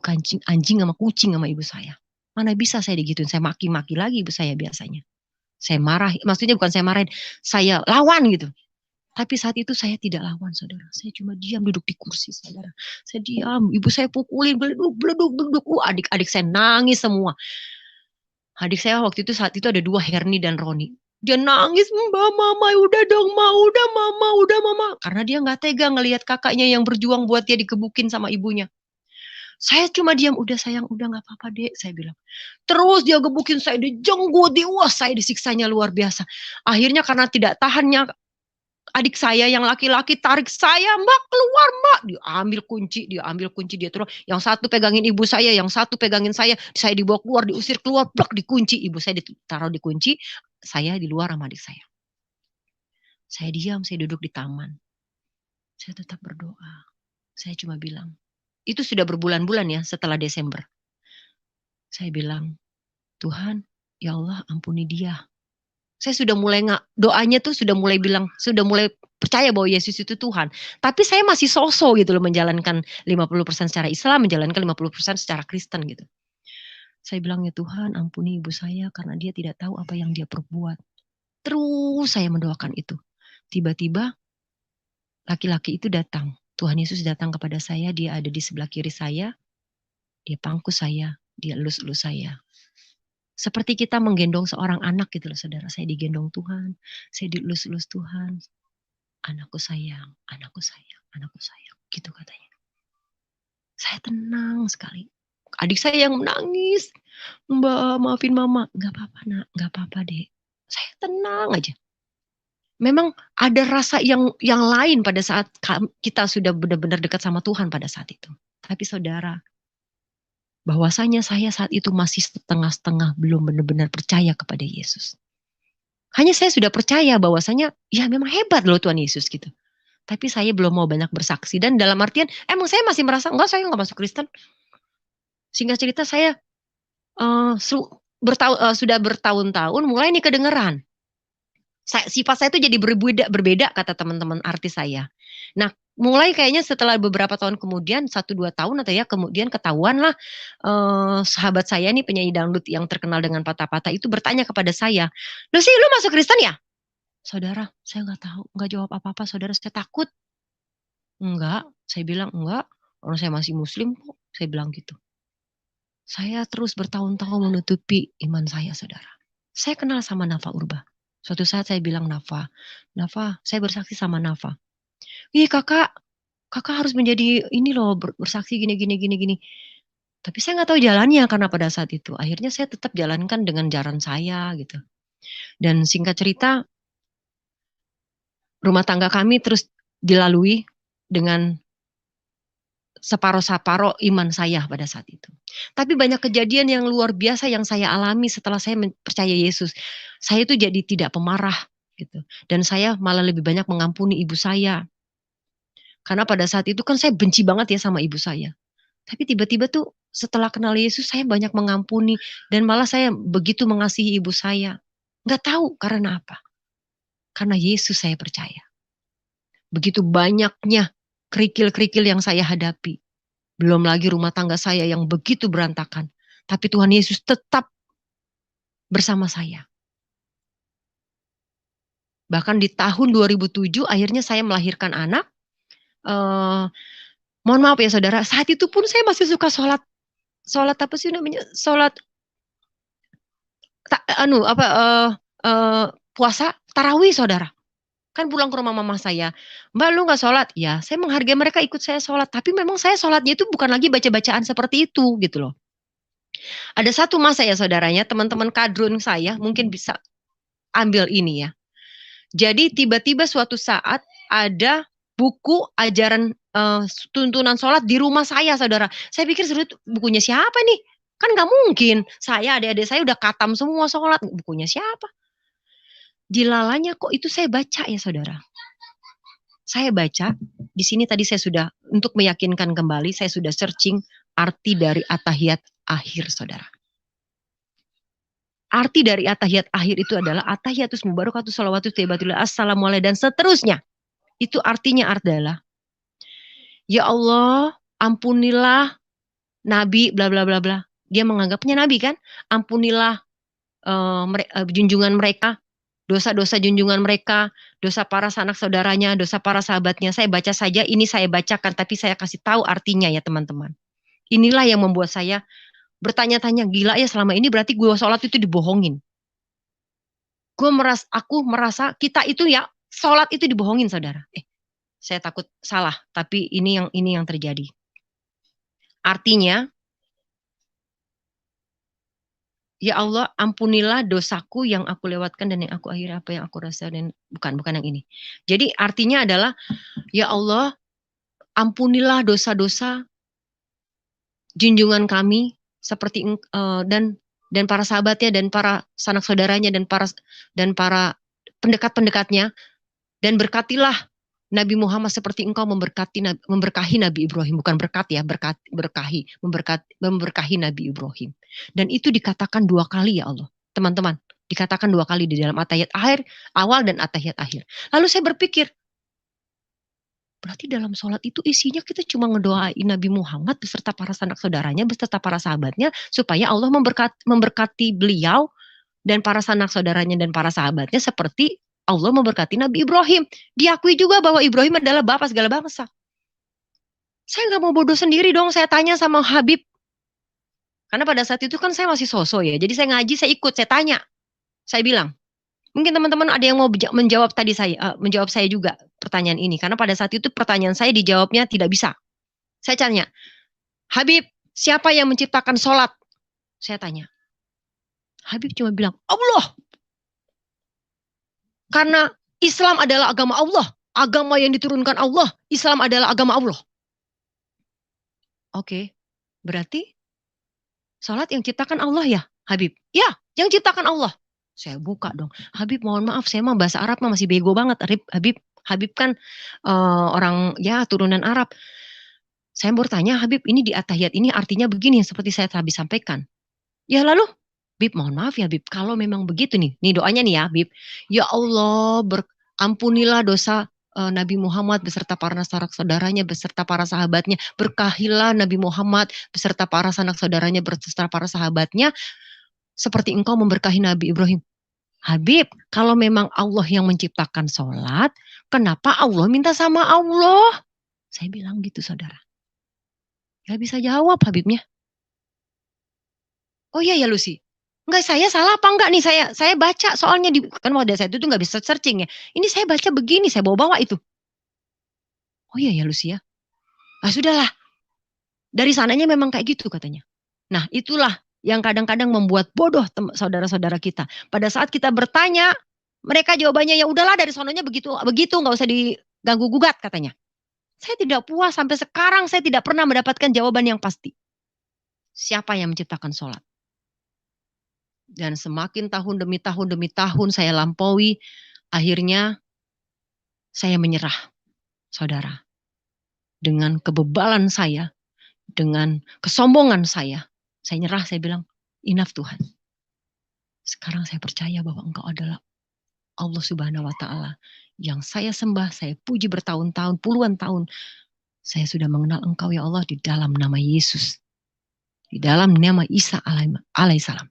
anjing sama kucing sama ibu saya. Mana bisa saya digituin, saya maki-maki lagi ibu saya biasanya. Saya marah, maksudnya bukan saya marahin, saya lawan gitu. Tapi saat itu saya tidak lawan, saudara. Saya cuma diam duduk di kursi, saudara. Saya diam, ibu saya pukulin, beleduk. Adik-adik saya nangis semua. Adik saya waktu itu saat itu ada 2, Herni dan Roni. Dia nangis, Mbak, Mama, udah dong, udah Mama. Karena dia nggak tega ngelihat kakaknya yang berjuang buat dia dikebukin sama ibunya. Saya cuma diam, udah sayang, udah nggak apa-apa dek, saya bilang. Terus dia gebukin saya, dijenggut, wah saya disiksanya luar biasa. Akhirnya karena tidak tahannya, adik saya yang laki-laki tarik saya, Mbak keluar Mbak. Dia ambil kunci dia terus. Yang satu pegangin ibu saya, yang satu pegangin saya dibawa keluar, diusir keluar, plak dikunci. Ibu saya ditaruh di kunci, saya di luar sama adik saya. Saya diam, saya duduk di taman. Saya tetap berdoa. Saya cuma bilang, itu sudah berbulan-bulan ya setelah Desember. Saya bilang, Tuhan, ya Allah ampuni dia. Saya sudah mulai doanya tuh sudah mulai bilang, sudah mulai percaya bahwa Yesus itu Tuhan. Tapi saya masih sosok gitu loh, menjalankan 50% secara Islam, menjalankan 50% secara Kristen gitu. Saya bilang, ya Tuhan ampuni ibu saya karena dia tidak tahu apa yang dia perbuat. Terus saya mendoakan itu. Tiba-tiba laki-laki itu datang. Tuhan Yesus datang kepada saya, dia ada di sebelah kiri saya, dia pangku saya, dia elus-elus saya. Seperti kita menggendong seorang anak gitu loh saudara. Saya digendong Tuhan, saya dielus-elus Tuhan. Anakku sayang, anakku sayang, anakku sayang. Gitu katanya. Saya tenang sekali. Adik saya yang menangis. Mbak, maafin mama. Gak apa-apa nak, gak apa-apa dek. Saya tenang aja. Memang ada rasa yang lain pada saat kita sudah benar-benar dekat sama Tuhan pada saat itu. Tapi saudara, bahwasanya saya saat itu masih setengah-setengah belum benar-benar percaya kepada Yesus. Hanya saya sudah percaya bahwasanya ya memang hebat loh Tuhan Yesus gitu. Tapi saya belum mau banyak bersaksi. Dan dalam artian emang saya masih merasa enggak, saya enggak masuk Kristen. Singkat cerita saya sudah bertahun-tahun mulai nih kedengeran. Sifat saya itu jadi berbeda kata teman-teman artis saya. Nah, mulai kayaknya setelah beberapa tahun kemudian, 1-2 tahun atau ya kemudian ketahuan lah sahabat saya nih penyanyi dangdut yang terkenal dengan patah-patah itu bertanya kepada saya, Lucy lu masuk Kristen ya? Saudara, saya nggak tahu, nggak jawab apa-apa. Saudara, saya takut. Enggak, saya bilang enggak. Orang saya masih Muslim kok, saya bilang gitu. Saya terus bertahun-tahun menutupi iman saya, saudara. Saya kenal sama Nafa Urba. Suatu saat saya bilang Nafa, saya bersaksi sama Nafa. Ih kakak harus menjadi ini loh, bersaksi gini. Tapi saya nggak tahu jalannya karena pada saat itu. Akhirnya saya tetap jalankan dengan jalan saya gitu. Dan singkat cerita, rumah tangga kami terus dilalui dengan separoh-separoh iman saya pada saat itu. Tapi banyak kejadian yang luar biasa yang saya alami setelah saya percaya Yesus. Saya itu jadi tidak pemarah gitu. Dan saya malah lebih banyak mengampuni ibu saya. Karena pada saat itu kan saya benci banget ya sama ibu saya. Tapi tiba-tiba tuh setelah kenal Yesus saya banyak mengampuni dan malah saya begitu mengasihi ibu saya. Nggak tahu karena apa. Karena Yesus saya percaya. Begitu banyaknya kerikil-kerikil yang saya hadapi. Belum lagi rumah tangga saya yang begitu berantakan. Tapi Tuhan Yesus tetap bersama saya. Bahkan di tahun 2007 akhirnya saya melahirkan anak. Mohon maaf ya saudara, saat itu pun saya masih suka sholat apa sih namanya? Sholat puasa tarawih saudara. Kan pulang ke rumah mama saya, Mbak lu gak sholat? Ya saya menghargai mereka ikut saya sholat. Tapi memang saya sholatnya itu bukan lagi baca-bacaan seperti itu gitu loh. Ada satu masa ya saudaranya, teman-teman kadrun saya mungkin bisa ambil ini ya. Jadi tiba-tiba suatu saat ada buku ajaran tuntunan sholat di rumah saya saudara. Saya pikir bukunya siapa nih? Kan gak mungkin. Saya, adik-adik saya udah katam semua sholat. Bukunya siapa? Dilalanya kok itu saya baca ya saudara. Saya baca, di sini tadi saya sudah, untuk meyakinkan kembali, saya sudah searching arti dari atahiyat akhir saudara. Arti dari atahiyat akhir itu adalah atahiyatus mubarakatus shalawatu thayyibatullah assalamualaikum dan seterusnya. Itu artinya adalah, ya Allah, ampunilah nabi bla bla bla bla. Dia menganggapnya nabi kan? Ampunilah junjungan mereka, dosa-dosa junjungan mereka, dosa para sanak saudaranya, dosa para sahabatnya. Saya baca saja, ini saya bacakan, tapi saya kasih tahu artinya ya teman-teman. Inilah yang membuat saya bertanya-tanya, gila ya selama ini berarti gue sholat itu dibohongin. Aku merasa kita itu ya sholat itu dibohongin saudara. Saya takut salah, tapi ini yang terjadi. Artinya, ya Allah, ampunilah dosaku yang aku lewatkan dan yang aku akhiri apa yang aku rasa dan bukan yang ini. Jadi artinya adalah, ya Allah, ampunilah dosa-dosa junjungan kami seperti dan para sahabatnya dan para sanak saudaranya dan para pendekat-pendekatnya, dan berkatilah Nabi Muhammad seperti engkau memberkahi Nabi Ibrahim, bukan berkat ya, memberkahi Nabi Ibrahim. Dan itu dikatakan 2 kali ya Allah, teman-teman, dikatakan 2 kali di dalam atahiyat awal dan atahiyat akhir. Lalu saya berpikir, berarti dalam sholat itu isinya kita cuma ngedoain Nabi Muhammad beserta para sanak saudaranya, beserta para sahabatnya, supaya Allah memberkati beliau dan para sanak saudaranya dan para sahabatnya seperti Allah memberkati Nabi Ibrahim. Diakui juga bahwa Ibrahim adalah bapak segala bangsa. Saya nggak mau bodoh sendiri dong, saya tanya sama Habib. Karena pada saat itu kan saya masih sosok ya, jadi saya ngaji, saya ikut, saya tanya. Saya bilang, mungkin teman-teman ada yang mau menjawab saya juga pertanyaan ini. Karena pada saat itu pertanyaan saya dijawabnya tidak bisa. Saya tanya, Habib, siapa yang menciptakan sholat? Saya tanya. Habib cuma bilang, Allah. Karena Islam adalah agama Allah. Agama yang diturunkan Allah. Islam adalah agama Allah. Oke, berarti sholat yang ciptakan Allah ya, Habib? Ya, yang ciptakan Allah. Saya buka dong. Habib, mohon maaf, saya mah bahasa Arab mah masih bego banget. Habib kan orang ya turunan Arab. Saya bertanya, Habib, ini di atahiyat ini artinya begini seperti saya tadi sampaikan. Ya lalu, Habib, mohon maaf ya Habib, kalau memang begitu nih doanya nih ya Habib. Ya Allah, ampunilah dosa Nabi Muhammad beserta para sanak saudaranya, beserta para sahabatnya. Berkahilah Nabi Muhammad beserta para sanak saudaranya, beserta para sahabatnya, seperti engkau memberkahi Nabi Ibrahim. Habib, kalau memang Allah yang menciptakan sholat, kenapa Allah minta sama Allah? Saya bilang gitu saudara. Gak bisa jawab Habibnya. Oh iya ya Lucy. Enggak, saya salah apa enggak nih? Saya baca soalnya kan pada saat itu nggak bisa searching ya. Ini saya baca begini, saya bawa itu. Oh iya ya Lucy ya. Ah sudahlah. Dari sananya memang kayak gitu katanya. Nah itulah yang kadang-kadang membuat bodoh saudara-saudara kita. Pada saat kita bertanya, mereka jawabannya ya udahlah dari sononya begitu nggak usah diganggu gugat katanya. Saya tidak puas sampai sekarang, saya tidak pernah mendapatkan jawaban yang pasti. Siapa yang menciptakan sholat? Dan semakin tahun demi tahun saya lampaui, akhirnya saya menyerah, saudara. Dengan kebebalan saya, dengan kesombongan saya nyerah, saya bilang, enough Tuhan. Sekarang saya percaya bahwa Engkau adalah Allah Subhanahu wa Ta'ala yang saya sembah, saya puji bertahun-tahun, puluhan tahun. Saya sudah mengenal Engkau ya Allah di dalam nama Yesus, di dalam nama Isa alaihissalam.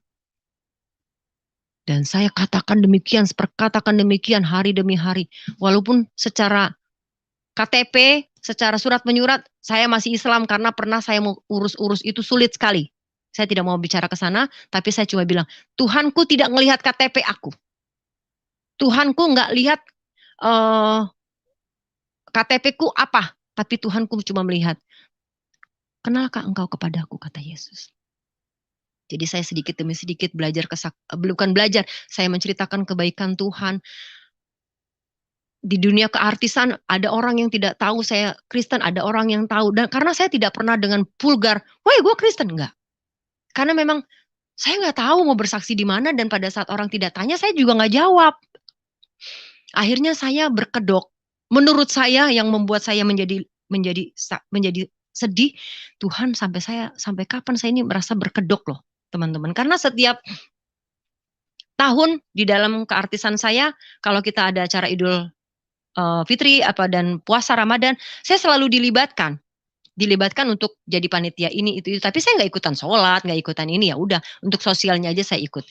Dan saya katakan demikian hari demi hari. Walaupun secara KTP, secara surat menyurat, saya masih Islam karena pernah saya mau urus-urus itu sulit sekali. Saya tidak mau bicara ke sana, tapi saya cuma bilang, Tuhanku tidak melihat KTP aku. Tuhanku nggak lihat KTP-ku apa, tapi Tuhanku cuma melihat, kenalkah engkau kepadaku, kata Yesus. Jadi saya sedikit demi sedikit bukan belajar, saya menceritakan kebaikan Tuhan. Di dunia keartisan ada orang yang tidak tahu saya Kristen, ada orang yang tahu. Dan karena saya tidak pernah dengan vulgar, woi gue Kristen, enggak. Karena memang saya nggak tahu mau bersaksi di mana, dan pada saat orang tidak tanya, saya juga nggak jawab. Akhirnya saya berkedok. Menurut saya yang membuat saya menjadi sedih, Tuhan sampai kapan saya ini merasa berkedok loh. Teman-teman, karena setiap tahun di dalam keartisan saya, kalau kita ada acara Idul Fitri dan puasa Ramadan, saya selalu dilibatkan. dilibatkan untuk jadi panitia ini itu. Tapi saya nggak ikutan sholat, nggak ikutan ini, ya udah untuk sosialnya aja saya ikut.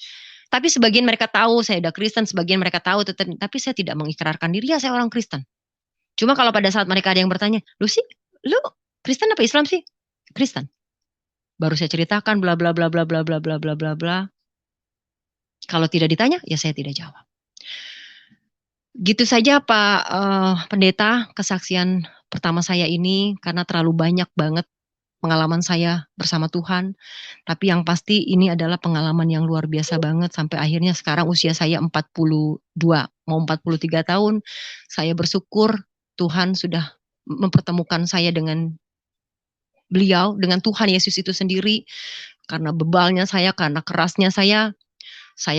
Tapi sebagian mereka tahu saya udah Kristen, sebagian mereka tahu tapi saya tidak mengikrarkan diri ya saya orang Kristen. Cuma kalau pada saat mereka ada yang bertanya, lu Kristen apa Islam sih? Kristen. Baru saya ceritakan bla bla bla bla bla bla bla bla bla bla. Kalau tidak ditanya, ya saya tidak jawab. Gitu saja Pak Pendeta, kesaksian pertama saya ini, karena terlalu banyak banget pengalaman saya bersama Tuhan. Tapi yang pasti ini adalah pengalaman yang luar biasa banget, sampai akhirnya sekarang usia saya 42, mau 43 tahun. Saya bersyukur Tuhan sudah mempertemukan saya dengan beliau, dengan Tuhan Yesus itu sendiri. Karena bebalnya saya, karena kerasnya saya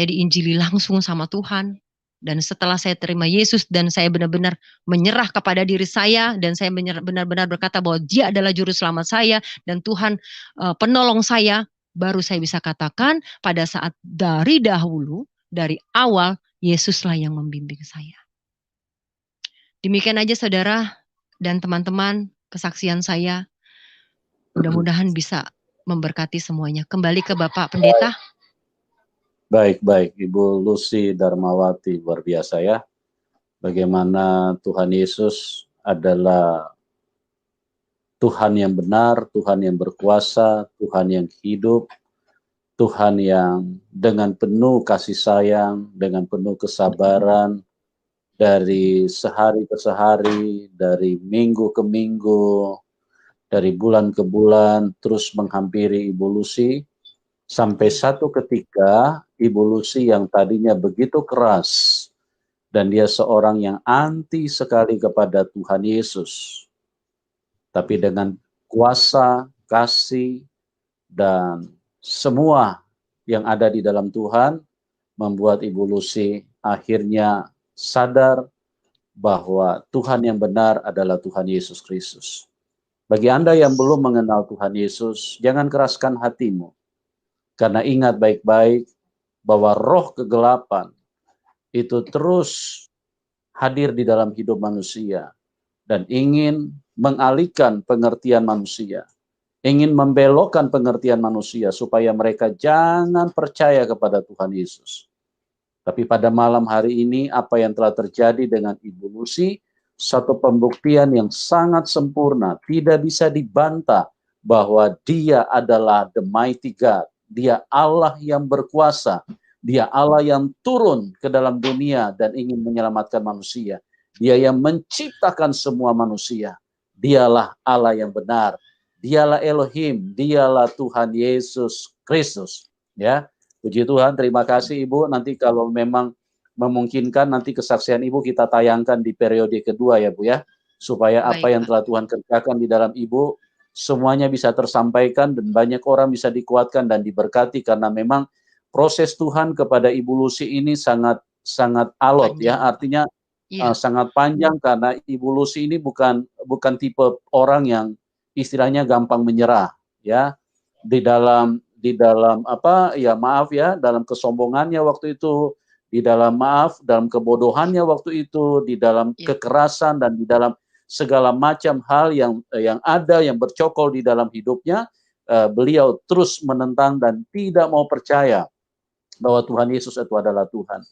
diinjili langsung sama Tuhan. Dan setelah saya terima Yesus dan saya benar-benar menyerah kepada diri saya, dan saya benar-benar berkata bahwa Dia adalah juru selamat saya dan Tuhan penolong saya, baru saya bisa katakan pada saat dari dahulu, dari awal, Yesuslah yang membimbing saya. Demikian aja saudara dan teman-teman kesaksian saya. Mudah-mudahan bisa memberkati semuanya. Kembali ke Bapak Pendeta. Baik, Ibu Lucy Darmawati, luar biasa ya. Bagaimana Tuhan Yesus adalah Tuhan yang benar, Tuhan yang berkuasa, Tuhan yang hidup, Tuhan yang dengan penuh kasih sayang, dengan penuh kesabaran, dari sehari ke sehari, dari minggu ke minggu, dari bulan ke bulan, terus menghampiri Ibu Lucy, sampai satu ketika Ibu Lucy yang tadinya begitu keras, dan dia seorang yang anti sekali kepada Tuhan Yesus, tapi dengan kuasa, kasih, dan semua yang ada di dalam Tuhan, membuat Ibu Lucy akhirnya sadar bahwa Tuhan yang benar adalah Tuhan Yesus Kristus. Bagi Anda yang belum mengenal Tuhan Yesus, jangan keraskan hatimu. Karena ingat baik-baik bahwa roh kegelapan itu terus hadir di dalam hidup manusia dan ingin mengalihkan pengertian manusia, ingin membelokkan pengertian manusia supaya mereka jangan percaya kepada Tuhan Yesus. Tapi pada malam hari ini apa yang telah terjadi dengan Ibu Lucy, satu pembuktian yang sangat sempurna, tidak bisa dibantah bahwa Dia adalah the mighty God. Dia Allah yang berkuasa, Dia Allah yang turun ke dalam dunia dan ingin menyelamatkan manusia. Dia yang menciptakan semua manusia. Dialah Allah yang benar. Dialah Elohim, Dialah Tuhan Yesus Kristus. Ya, puji Tuhan. Terima kasih Ibu. Nanti kalau memang memungkinkan nanti kesaksian Ibu kita tayangkan di periode kedua ya Bu ya, supaya apa yang telah Tuhan kerjakan di dalam Ibu semuanya bisa tersampaikan dan banyak orang bisa dikuatkan dan diberkati, karena memang proses Tuhan kepada Ibu Lucy ini sangat alot ya, artinya sangat panjang, karena Ibu Lucy ini bukan tipe orang yang istilahnya gampang menyerah ya, di dalam apa ya, maaf ya, dalam kesombongannya waktu itu, di dalam dalam kebodohannya waktu itu, di dalam kekerasan dan di dalam segala macam hal yang ada yang bercokol di dalam hidupnya, beliau terus menentang dan tidak mau percaya bahwa Tuhan Yesus itu adalah Tuhan.